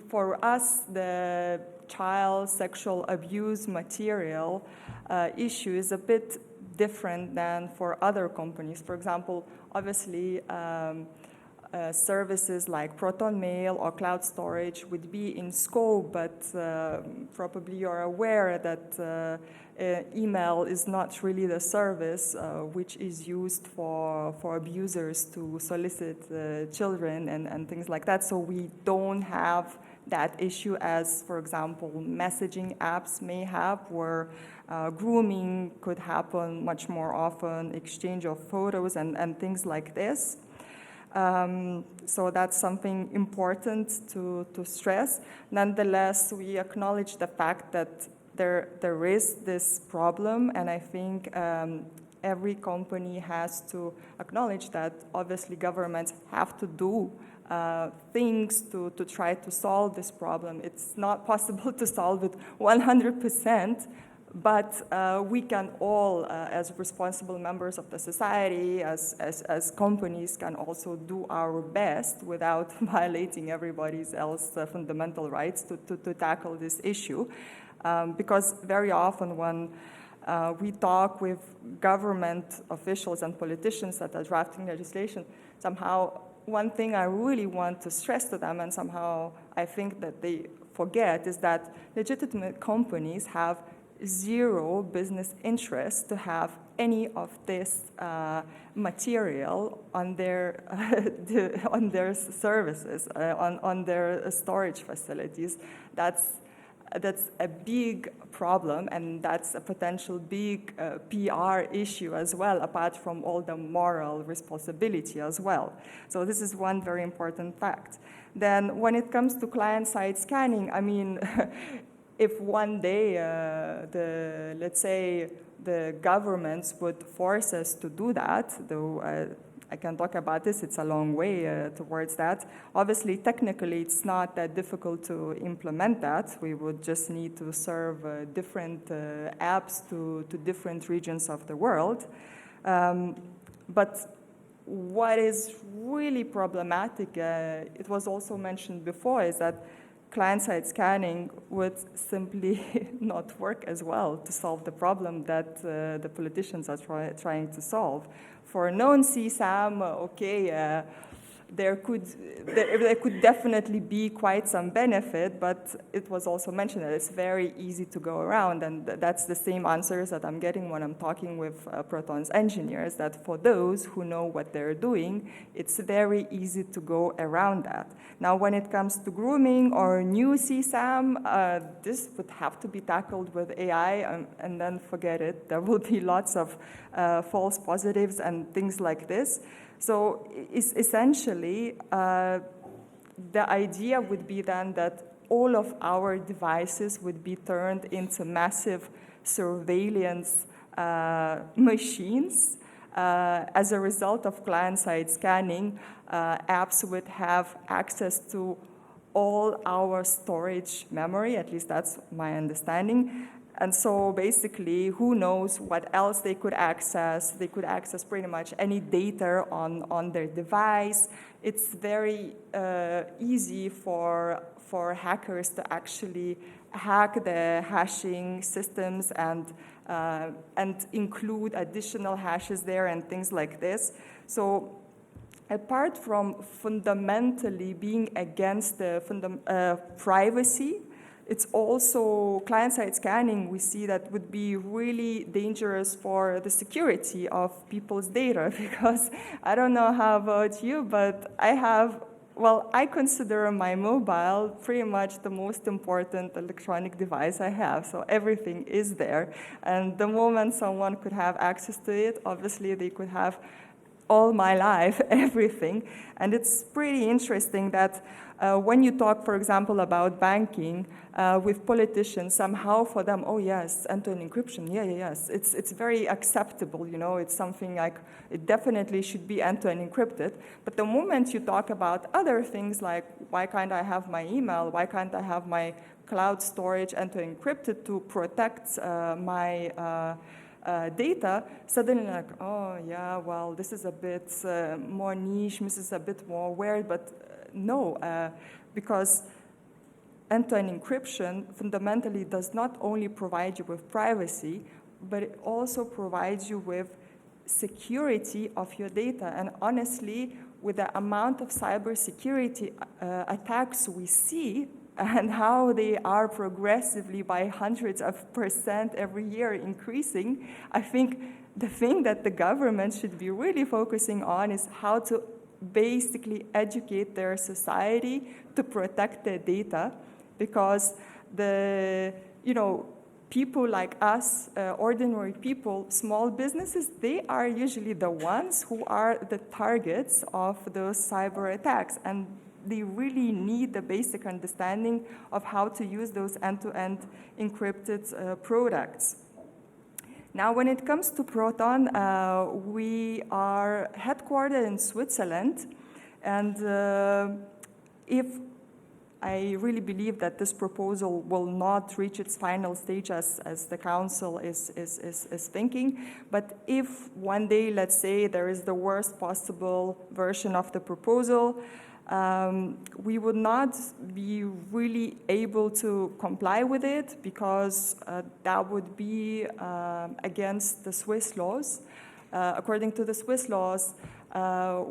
for us, the child sexual abuse material issue is a bit different than for other companies. For example, obviously, services like Proton Mail or cloud storage would be in scope, but probably you're aware that email is not really the service which is used for abusers to solicit children and things like that. So we don't have that issue as, for example, messaging apps may have, where grooming could happen much more often, exchange of photos and things like this. So that's something important to stress. Nonetheless, we acknowledge the fact that there is this problem, and I think every company has to acknowledge that obviously governments have to do things to try to solve this problem. It's not possible to solve it 100%, but we can all, as responsible members of the society, as companies, can also do our best without violating everybody else's fundamental rights to tackle this issue. Because very often when we talk with government officials and politicians that are drafting legislation, somehow one thing I really want to stress to them, and somehow I think that they forget, is that legitimate companies have zero business interest to have any of this material on their on their services, on their storage facilities. That's a big problem, and that's a potential big PR issue as well, apart from all the moral responsibility as well. So this is one very important fact. Then when it comes to client-side scanning, I mean, if one day, let's say, the governments would force us to do that, though I can talk about this, it's a long way towards that. Obviously, technically, it's not that difficult to implement that. We would just need to serve different apps to different regions of the world. But what is really problematic, it was also mentioned before, is that client-side scanning would simply not work as well to solve the problem that the politicians are trying to solve. For non-CSAM, okay, there could definitely be quite some benefit, but it was also mentioned that it's very easy to go around, and that's the same answers that I'm getting when I'm talking with Proton's engineers, that for those who know what they're doing, it's very easy to go around that. Now, when it comes to grooming or new CSAM, this would have to be tackled with AI, and then forget it. There will be lots of false positives and things like this. So essentially, the idea would be then that all of our devices would be turned into massive surveillance machines. As a result of client-side scanning, apps would have access to all our storage memory, at least that's my understanding. And so basically, who knows what else they could access? They could access pretty much any data on their device. It's very easy for hackers to actually hack the hashing systems and include additional hashes there and things like this. So apart from fundamentally being against the privacy, it's also client-side scanning, we see that would be really dangerous for the security of people's data, because I don't know how about you, but I consider my mobile pretty much the most important electronic device I have, so everything is there. And the moment someone could have access to it, obviously they could have all my life, everything. And it's pretty interesting that when you talk, for example, about banking with politicians, somehow for them, oh yes, end-to-end encryption, yes, it's very acceptable, you know, it's something like, it definitely should be end-to-end encrypted. But the moment you talk about other things like, why can't I have my email, why can't I have my cloud storage end-to-end encrypted to protect my data, suddenly like, oh yeah, well, this is a bit more niche, this is a bit more weird, but no, because end-to-end encryption fundamentally does not only provide you with privacy, but it also provides you with security of your data. And honestly, with the amount of cybersecurity attacks we see, and how they are progressively by hundreds of % every year increasing, I think the thing that the government should be really focusing on is how to basically educate their society to protect their data, because people like us, ordinary people, small businesses, they are usually the ones who are the targets of those cyber attacks. And they really need the basic understanding of how to use those end-to-end encrypted products. Now, when it comes to Proton, we are headquartered in Switzerland, and if I really believe that this proposal will not reach its final stage as the council is thinking, but if one day, let's say, there is the worst possible version of the proposal, we would not be really able to comply with it because that would be against the Swiss laws. According to the Swiss laws,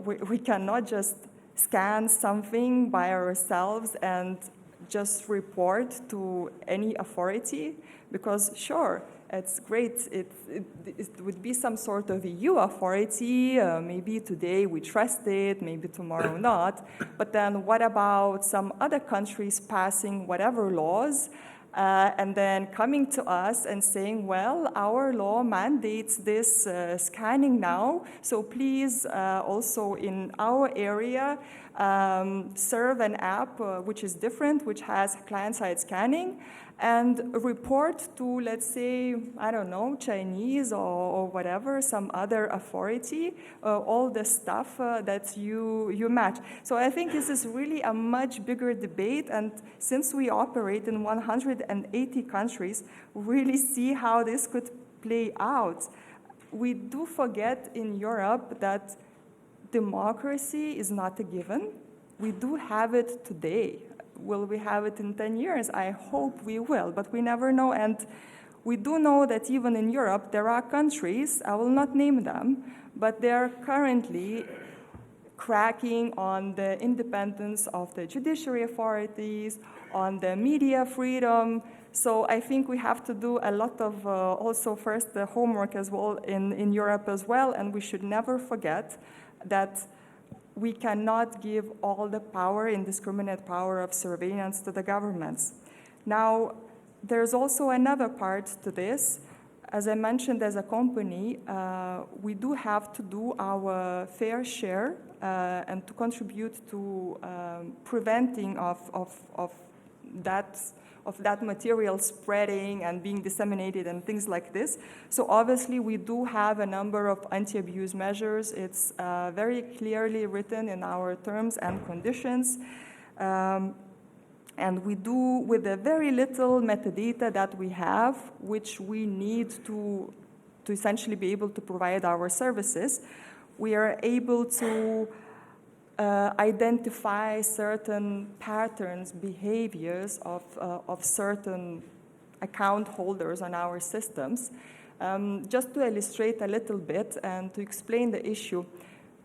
we cannot just scan something by ourselves and just report to any authority because, sure, it's great. It would be some sort of EU authority. Maybe today we trust it, maybe tomorrow not. But then what about some other countries passing whatever laws and then coming to us and saying, well, our law mandates this scanning now, so please also in our area serve an app which is different, which has client-side scanning, and report to, let's say, I don't know, Chinese or whatever, some other authority, all the stuff that you match. So I think this is really a much bigger debate, and since we operate in 180 countries, we really see how this could play out. We do forget in Europe that democracy is not a given. We do have it today. Will we have it in 10 years? I hope we will, but we never know. And we do know that even in Europe, there are countries, I will not name them, but they are currently cracking on the independence of the judiciary authorities, on the media freedom. So I think we have to do a lot of also first the homework as well in Europe as well, and we should never forget that we cannot give all the power, indiscriminate power of surveillance to the governments. Now, there's also another part to this. As I mentioned, as a company, we do have to do our fair share and to contribute to preventing of that material spreading and being disseminated and things like this. So obviously we do have a number of anti-abuse measures. It's very clearly written in our terms and conditions. And we do, with the very little metadata that we have, which we need to essentially be able to provide our services, we are able to identify certain patterns, behaviors of certain account holders on our systems. Just to illustrate a little bit and to explain the issue,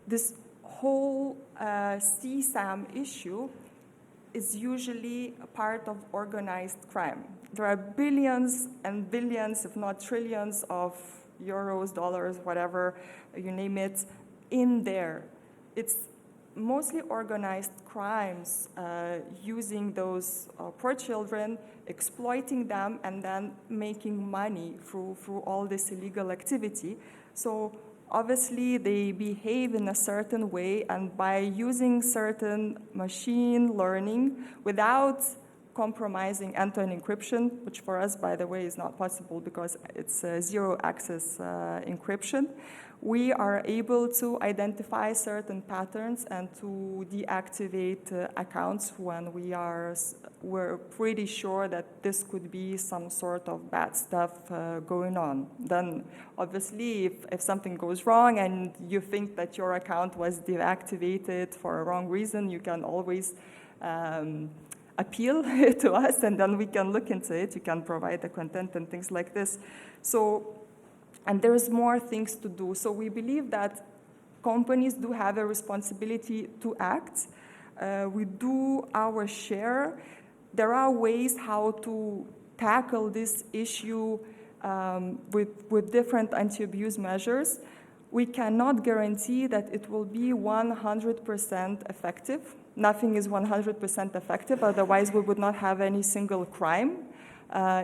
this whole CSAM issue is usually a part of organized crime. There are billions and billions, if not trillions, of euros, dollars, whatever, you name it, in there. It's mostly organized crimes using those poor children, exploiting them, and then making money through all this illegal activity. So obviously they behave in a certain way, and by using certain machine learning without compromising end-to-end encryption, which for us, by the way, is not possible because it's zero-access encryption, we are able to identify certain patterns and to deactivate accounts when we're pretty sure that this could be some sort of bad stuff going on. Then, obviously, if something goes wrong and you think that your account was deactivated for a wrong reason, you can always appeal to us, and then we can look into it. You can provide the content and things like this. And there's more things to do. So we believe that companies do have a responsibility to act. We do our share. There are ways how to tackle this issue with different anti-abuse measures. We cannot guarantee that it will be 100% effective. Nothing is 100% effective, otherwise we would not have any single crime.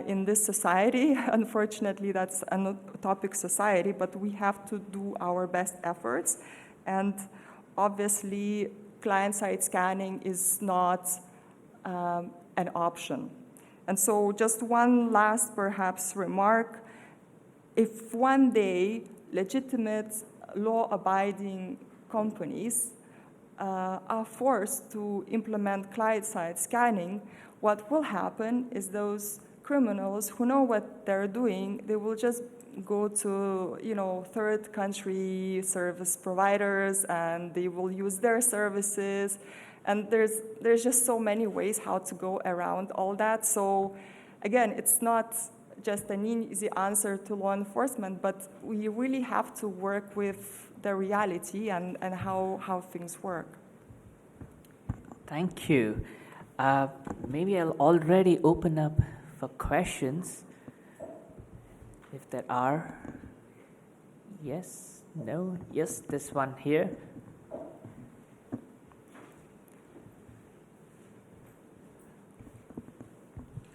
in this society. Unfortunately, that's an utopic society, but we have to do our best efforts. And obviously, client-side scanning is not an option. And so just one last, perhaps, remark. If one day legitimate law-abiding companies are forced to implement client-side scanning, what will happen is those criminals who know what they're doing, they will just go to, third country service providers, and they will use their services. And there's just so many ways how to go around all that. So again, it's not just an easy answer to law enforcement, but we really have to work with the reality and how things work.
Thank you. Maybe I'll already open up for questions, if there are. Yes, no, yes, this one here.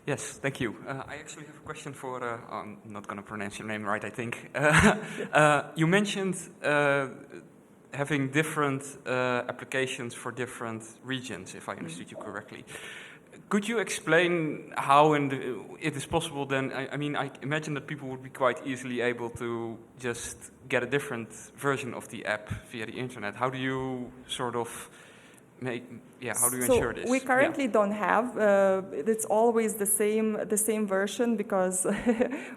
Yes, thank you. I actually have a question for, I'm not going to pronounce your name right, I think. You mentioned having different applications for different regions, if I understood you correctly. Could you explain how it is possible then? I mean, I imagine that people would be quite easily able to just get a different version of the app via the internet. How do you sort of how do you ensure this?
We currently don't have. It's always the same version because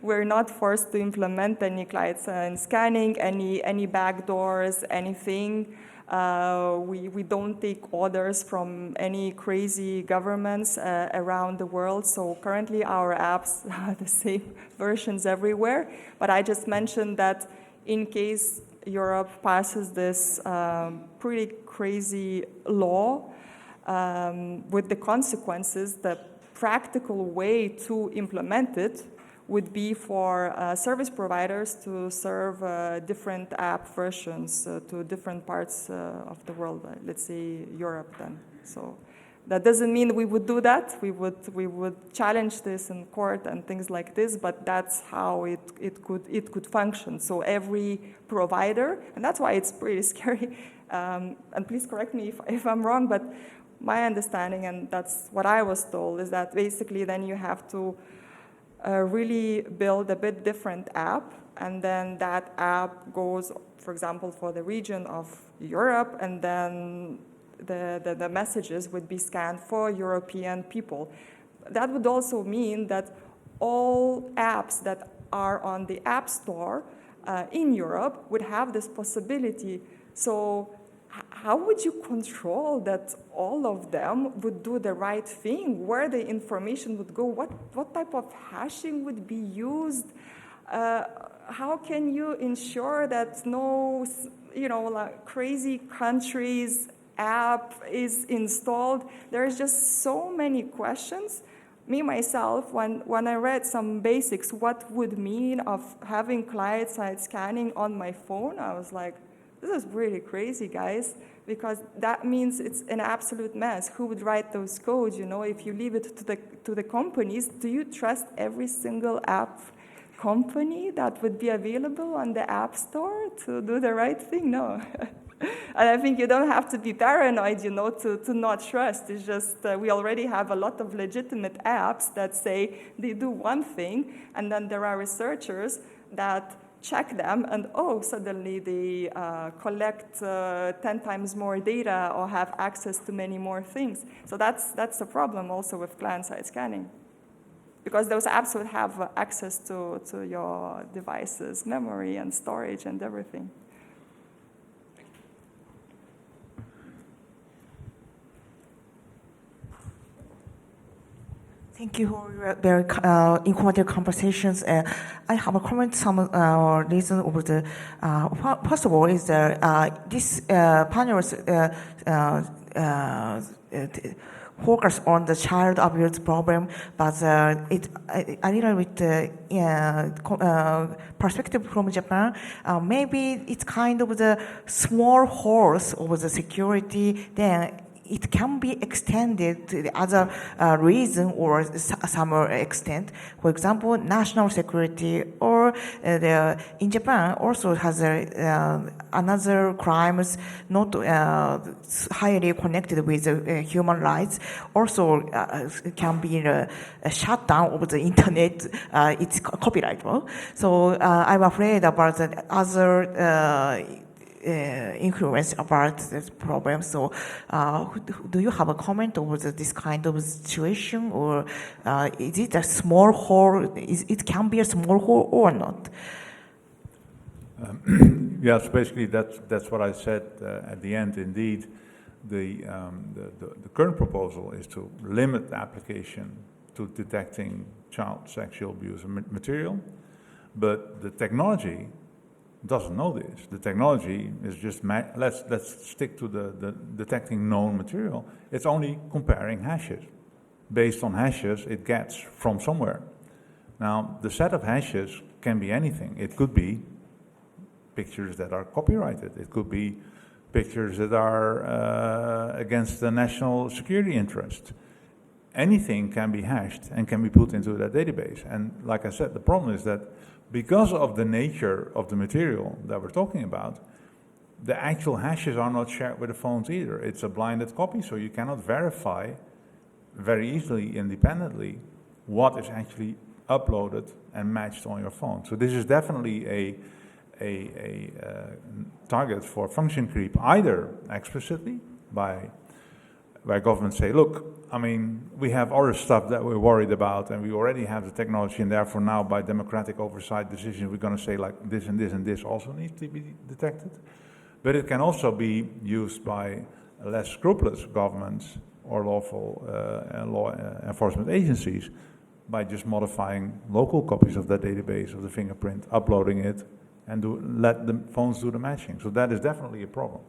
we're not forced to implement any client-side scanning, any backdoors, anything. We don't take orders from any crazy governments around the world. So currently our apps are the same versions everywhere. But I just mentioned that in case Europe passes this pretty crazy law with the consequences, the practical way to implement it would be for service providers to serve different app versions to different parts of the world, let's say Europe then. So that doesn't mean we would do that. We would challenge this in court and things like this, but that's how it could function. So every provider, and that's why it's pretty scary, and please correct me if I'm wrong, but my understanding, and that's what I was told, is that basically then you have to really build a bit different app, and then that app goes, for example, for the region of Europe, and then the messages would be scanned for European people. That would also mean that all apps that are on the App Store in Europe would have this possibility. So how would you control that all of them would do the right thing, where the information would go, what type of hashing would be used? How can you ensure that no, like crazy countries app is installed? There's just so many questions. Me, myself, when I read some basics, what would mean of having client-side scanning on my phone, I was like, this is really crazy, guys, because that means it's an absolute mess. Who would write those codes? If you leave it to the companies, do you trust every single app company that would be available on the App Store to do the right thing? No. And I think you don't have to be paranoid, to not trust. It's just we already have a lot of legitimate apps that say they do one thing, and then there are researchers that check them, and suddenly they collect 10 times more data or have access to many more things. So that's a problem also with client-side scanning, because those apps would have access to your device's memory and storage and everything.
Thank you for your very informative conversations. I have a comment. Some reason over the first of all is that this panel focus on the child abuse problem, but it a little bit perspective from Japan. Maybe it's kind of the small holes of the security. Then it can be extended to the other reason or some extent. For example, national security, or in Japan also has another crimes not highly connected with human rights. Also can be a shutdown of the internet. It's copyrightable. So I'm afraid about the other influence about this problem. So do you have a comment over this kind of situation, or is it a small hole? It can be a small hole or not?
Yes, basically that's what I said at the end. Indeed, the current proposal is to limit the application to detecting child sexual abuse material, but the technology doesn't know this. The technology is just, let's stick to the detecting known material. It's only comparing hashes. Based on hashes, it gets from somewhere. Now, the set of hashes can be anything. It could be pictures that are copyrighted. It could be pictures that are against the national security interest. Anything can be hashed and can be put into that database. And like I said, the problem is that because of the nature of the material that we're talking about, the actual hashes are not shared with the phones either. It's a blinded copy, so you cannot verify very easily, independently, what is actually uploaded and matched on your phone. So this is definitely a target for function creep, either explicitly by governments say, look, I mean, we have other stuff that we're worried about, and we already have the technology, and therefore now by democratic oversight decisions, we're going to say like this and this and this also needs to be detected. But it can also be used by less scrupulous governments or lawful law enforcement agencies by just modifying local copies of that database of the fingerprint, uploading it, and let the phones do the matching. So that is definitely a problem.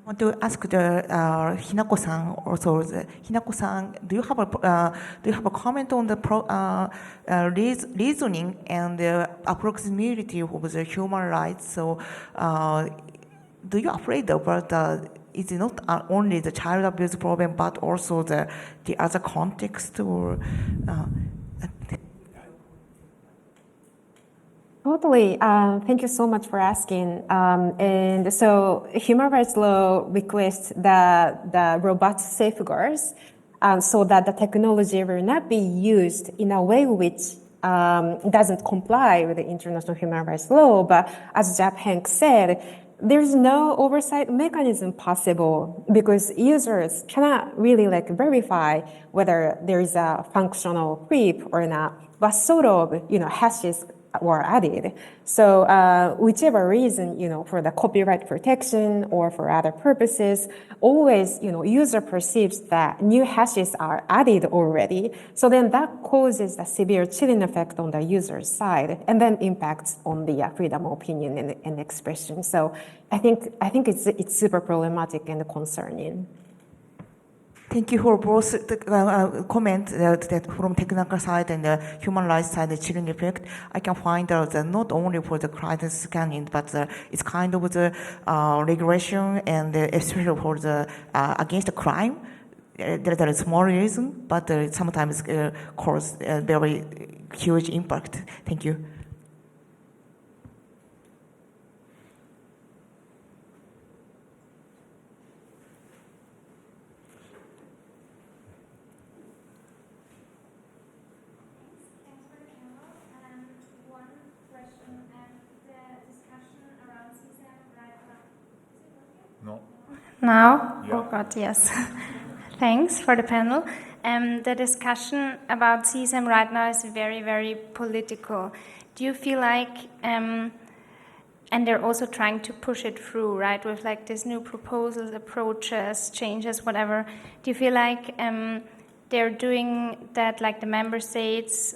I want to ask the Hinako-san also. Hinako-san, do you have a comment on the reasoning and the approximability of the human rights? So, do you afraid about it's not only the child abuse problem, but also the other context, or?
Totally. Thank you so much for asking. And so human rights law requests the robust safeguards so that the technology will not be used in a way which doesn't comply with the international human rights law. But as Jaap-Henk said, there's no oversight mechanism possible because users cannot really verify whether there is a functional creep or not. But sort of, hashes were added. So whichever reason, for the copyright protection or for other purposes, always, user perceives that new hashes are added already. So then that causes a severe chilling effect on the user's side and then impacts on the freedom of opinion and expression. So I think it's super problematic and concerning.
Thank you for both the comment that from technical side and the human rights side, the chilling effect. I can find out that not only for the client scanning, but it's kind of the regulation and especially for the against the crime. There is small reason, but sometimes cause a very huge impact. Thank you.
Now?
Yeah.
Oh God, yes. Thanks for the panel. The discussion about CSAM right now is very, very political. Do you feel like, and they're also trying to push it through, right, with this new proposals, approaches, changes, whatever. Do you feel like they're doing that, like the member states,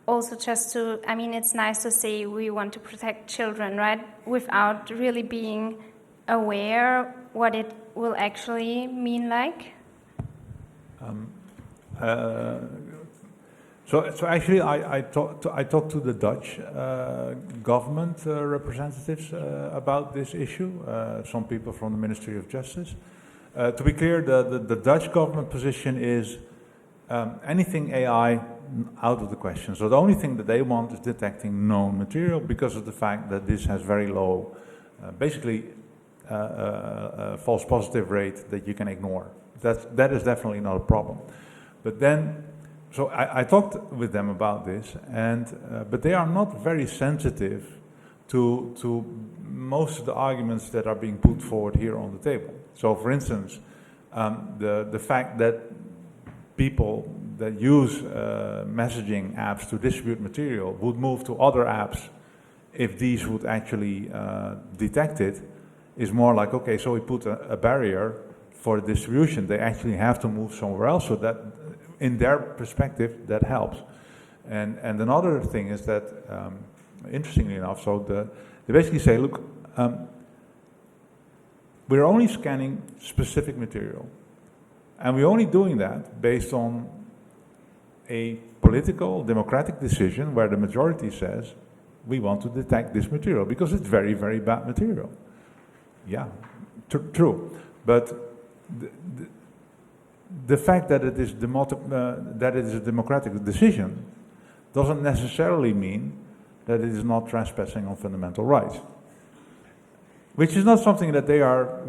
also just to, I mean, it's nice to say we want to protect children, right, without really being aware what it will actually mean like?
So actually, I talked to the Dutch government representatives about this issue. Some people from the Ministry of Justice. To be clear, the Dutch government position is anything AI out of the question. So the only thing that they want is detecting known material because of the fact that this has very low, basically a false positive rate that you can ignore. That is definitely not a problem. But then, so I talked with them about this, but they are not very sensitive to most of the arguments that are being put forward here on the table. So, for instance, the fact that people that use messaging apps to distribute material would move to other apps if these would actually detect it is more like, okay, so we put a barrier for distribution. They actually have to move somewhere else, so that in their perspective, that helps. And another thing is that, interestingly enough, so they basically say, look, we're only scanning specific material. And we're only doing that based on a political, democratic decision where the majority says, we want to detect this material because it's very, very bad material. Yeah, true. But the fact that it is a democratic decision doesn't necessarily mean that it is not trespassing on fundamental rights. Which is not something that they are,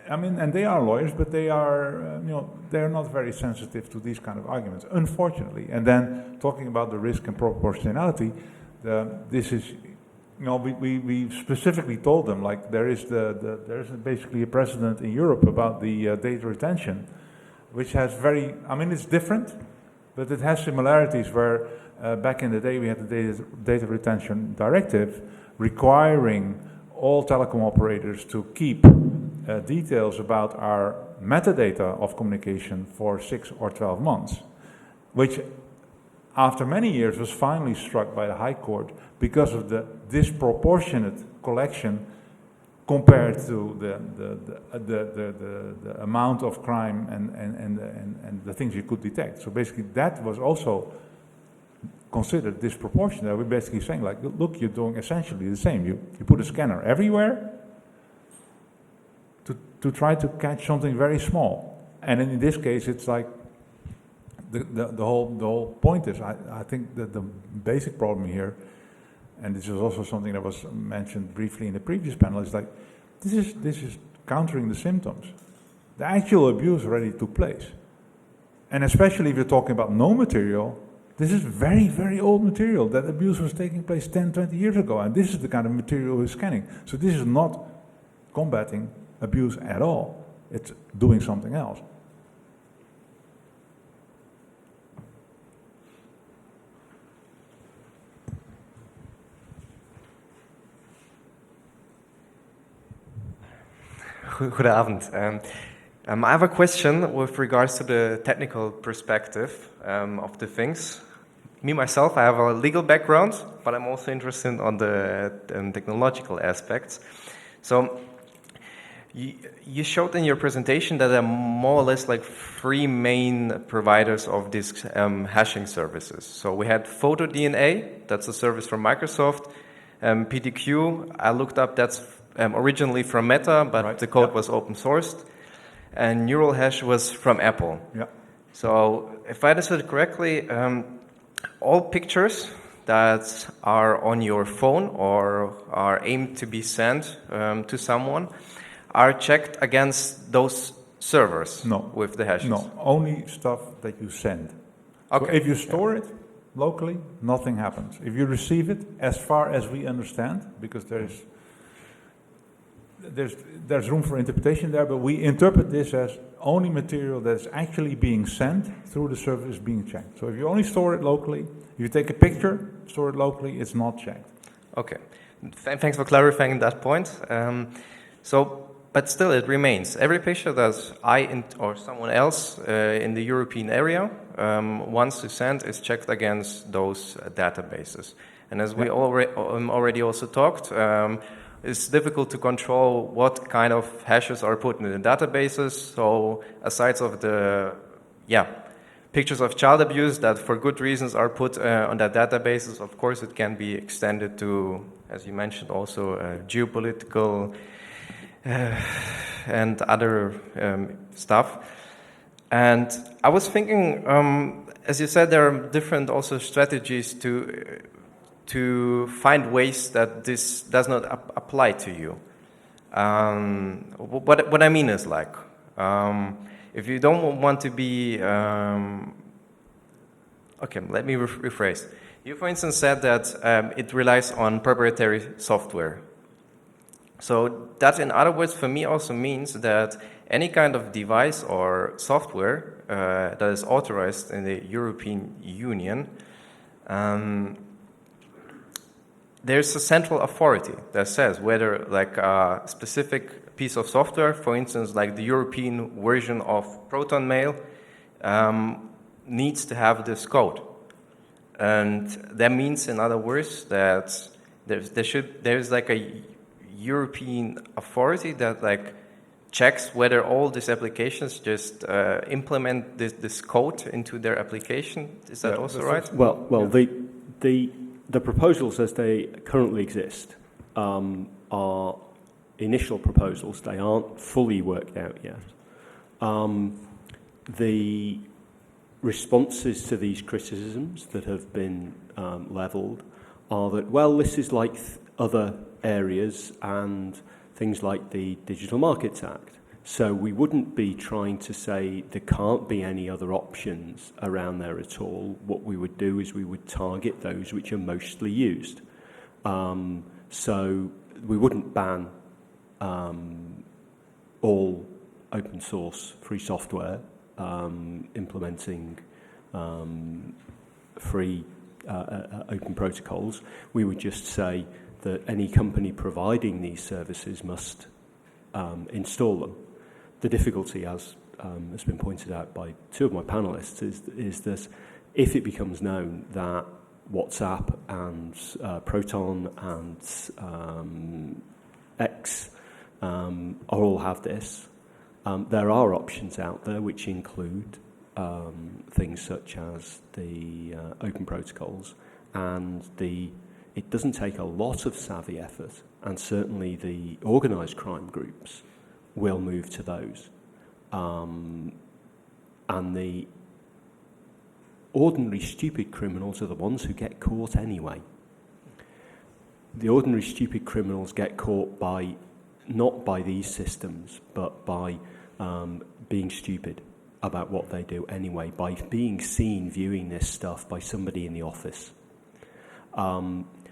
I mean, and they are lawyers, but they are, they're not very sensitive to these kind of arguments, unfortunately. And then talking about the risk and proportionality, this is, we specifically told them, like, there is basically a precedent in Europe about the data retention, which has it's different, but it has similarities where back in the day we had the data retention directive requiring all telecom operators to keep details about our metadata of communication for 6 or 12 months, which after many years was finally struck by the High Court because of the disproportionate collection compared to the amount of crime and the things you could detect. So basically that was also considered disproportionate. We're basically saying, like, look, you're doing essentially the same. You put a scanner everywhere to try to catch something very small. And in this case, it's like the whole point is, I think that the basic problem here, and this is also something that was mentioned briefly in the previous panel, is like, this is countering the symptoms. The actual abuse already took place. And especially if you're talking about no material, this is very, very old material. That abuse was taking place 10, 20 years ago, and this is the kind of material we're scanning. So this is not combating abuse at all. It's doing something else.
Goedenavond. I have a question with regards to the technical perspective of the things. Me, myself, I have a legal background, but I'm also interested on the technological aspects. So you showed in your presentation that there are more or less like 3 main providers of these hashing services. So we had PhotoDNA, that's a service from Microsoft. PDQ, I looked up, that's originally from Meta, but right. The code was open sourced. And Neural Hash was from Apple. Yeah. So if I understood correctly, all pictures that are on your phone or are aimed to be sent to someone are checked against those servers.
No.
With the hashes.
No, only stuff that you send. Okay. So if you store it locally, nothing happens. If you receive it, as far as we understand, because there's room for interpretation there, but we interpret this as only material that's actually being sent through the server is being checked. So if you only store it locally, if you take a picture, store it locally, it's not checked.
Okay, thanks for clarifying that point. But still it remains. Every picture that I or someone else in the European area wants to send is checked against those databases. And as we already also talked, it's difficult to control what kind of hashes are put in the databases. So aside of the pictures of child abuse that for good reasons are put on their databases. Of course, it can be extended to, as you mentioned, also geopolitical and other stuff. And I was thinking, as you said, there are different also strategies to find ways that this does not apply to you. What I mean is like, if you don't want to be, okay, let me rephrase. You, for instance, said that it relies on proprietary software. So that, in other words, for me also means that any kind of device or software that is authorized in the European Union, there's a central authority that says whether like a specific piece of software, for instance, like the European version of Proton mail, needs to have this code. And that means, in other words, that there's like a European authority that like checks whether all these applications just implement this code into their application. Is that also right?
Well, the proposals as they currently exist are initial proposals. They aren't fully worked out yet. The responses to these criticisms that have been levelled are that, well, this is like other areas and things like the Digital Markets Act. So we wouldn't be trying to say there can't be any other options around there at all. What we would do is we would target those which are mostly used. So we wouldn't ban all open source free software implementing free open protocols. We would just say that any company providing these services must install them. The difficulty, as has been pointed out by two of my panelists, is that if it becomes known that WhatsApp and Proton and X all have this, there are options out there which include things such as the open protocols, and it doesn't take a lot of savvy effort, and certainly the organised crime groups will move to those. And the ordinary stupid criminals are the ones who get caught anyway. The ordinary stupid criminals get caught not by these systems, but by being stupid about what they do anyway, by being seen viewing this stuff by somebody in the office.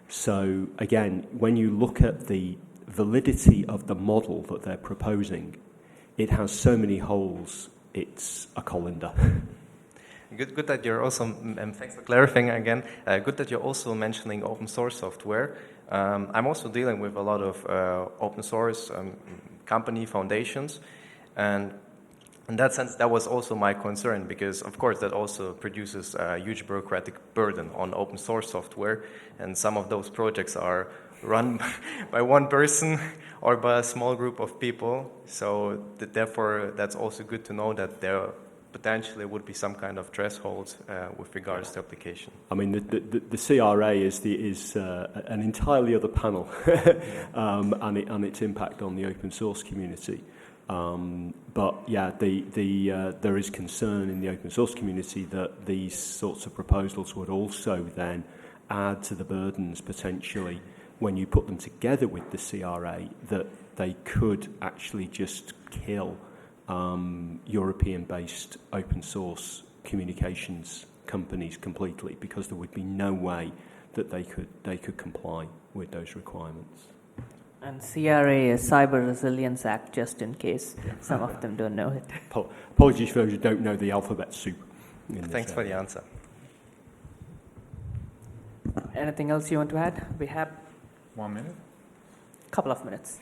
So again, when you look at the validity of the model that they're proposing, it has so many holes, it's a colander.
Good that you're also, thanks for clarifying again, good that you're also mentioning open source software. I'm also dealing with a lot of open source company foundations, and in that sense, that was also my concern, because of course that also produces a huge bureaucratic burden on open source software, and some of those projects are run by one person or by a small group of people. So therefore, that's also good to know that there potentially would be some kind of threshold with regards to application.
I mean, the CRA is an entirely other panel, and its impact on the open source community. But yeah, there is concern in the open source community that these sorts of proposals would also then add to the burdens potentially when you put them together with the CRA, that they could actually just kill European-based open source communications companies completely, because there would be no way that they could comply with those requirements.
And CRA is Cyber Resilience Act, just in case some of them don't know it.
Apologies for those who don't know the alphabet soup.
Thanks for the answer.
Anything else you want to add? We have
1 minute.
a couple of minutes.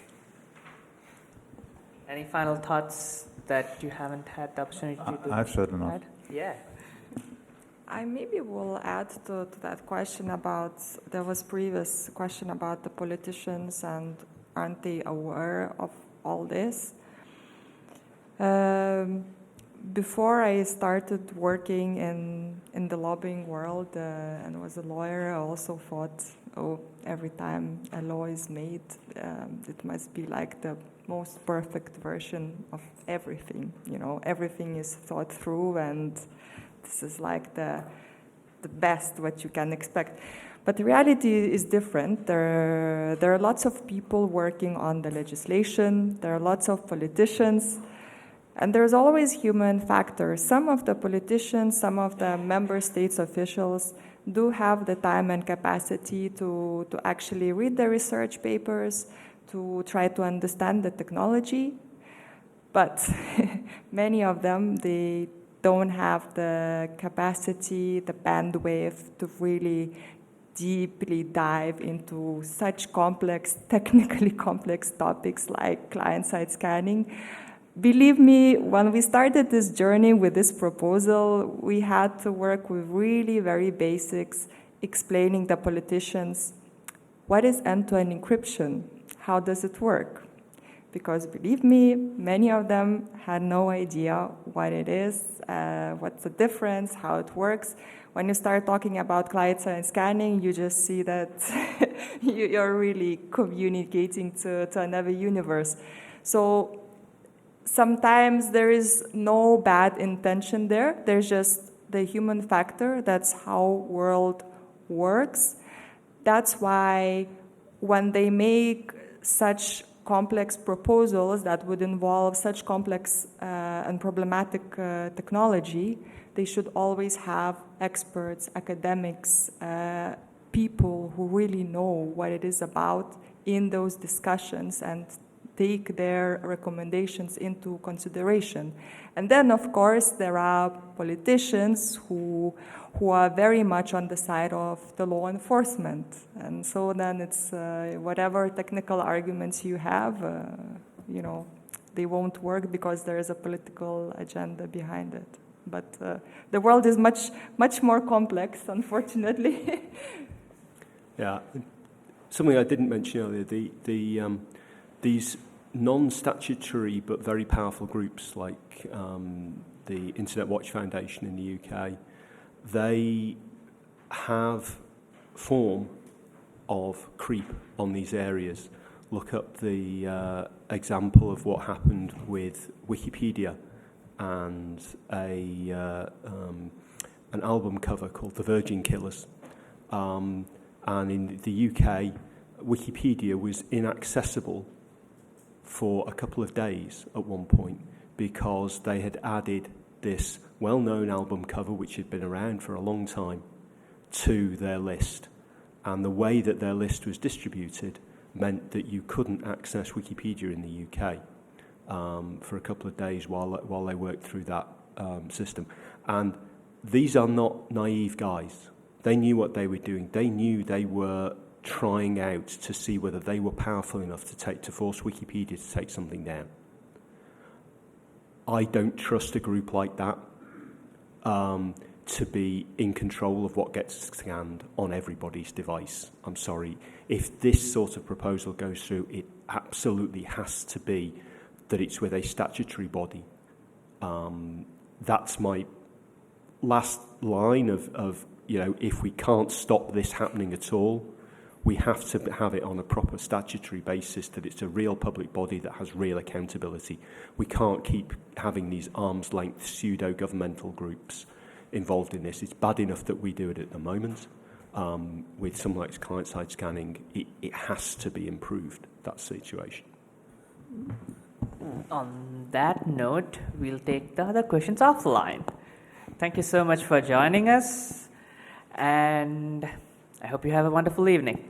Any final thoughts that you haven't had the opportunity to
I've said enough.
add? Yeah.
I maybe will add to that question about, there was previous question about the politicians and aren't they aware of all this? before I started working in the lobbying world and was a lawyer, I also thought, oh, every time a law is made, it must be like the most perfect version of everything. Everything is thought through, and this is like the best what you can expect. But the reality is different. There are lots of people working on the legislation. There are lots of politicians. And there's always human factor. Some of the politicians, some of the member states officials do have the time and capacity to actually read the research papers, to try to understand the technology. But many of them, they don't have the capacity, the bandwidth to really deeply dive into such complex, technically complex topics like client-side scanning. Believe me, when we started this journey with this proposal, we had to work with really very basics, explaining the politicians, what is end-to-end encryption? How does it work? Because believe me, many of them had no idea what it is, what's the difference, how it works. When you start talking about client-side scanning, you just see that you're really communicating to another universe. So sometimes there is no bad intention there. There's just the human factor. That's how world works. That's why when they make such complex proposals that would involve such complex and problematic technology, they should always have experts, academics, people who really know what it is about in those discussions and take their recommendations into consideration. And then, of course, there are politicians who are very much on the side of the law enforcement. And so then it's whatever technical arguments you have, they won't work because there is a political agenda behind it. But the world is much, much more complex, unfortunately.
Yeah, something I didn't mention earlier, these non-statutory but very powerful groups like the Internet Watch Foundation in the UK, they have form of creep on these areas. Look up the example of what happened with Wikipedia and an album cover called The Virgin Killers. And in the UK, Wikipedia was inaccessible for a couple of days at one point because they had added this well-known album cover, which had been around for a long time, to their list. And the way that their list was distributed meant that you couldn't access Wikipedia in the UK for a couple of days while they worked through that system. And these are not naive guys. They knew what they were doing. They knew they were trying out to see whether they were powerful enough to force Wikipedia to take something down. I don't trust a group like that to be in control of what gets scanned on everybody's device. I'm sorry. If this sort of proposal goes through, it absolutely has to be that it's with a statutory body. That's my last line of if we can't stop this happening at all, we have to have it on a proper statutory basis, that it's a real public body that has real accountability. We can't keep having these arm's-length pseudo-governmental groups involved in this. It's bad enough that we do it at the moment. With something like client-side scanning, it has to be improved, that situation.
On that note, we'll take the other questions offline. Thank you so much for joining us, and I hope you have a wonderful evening.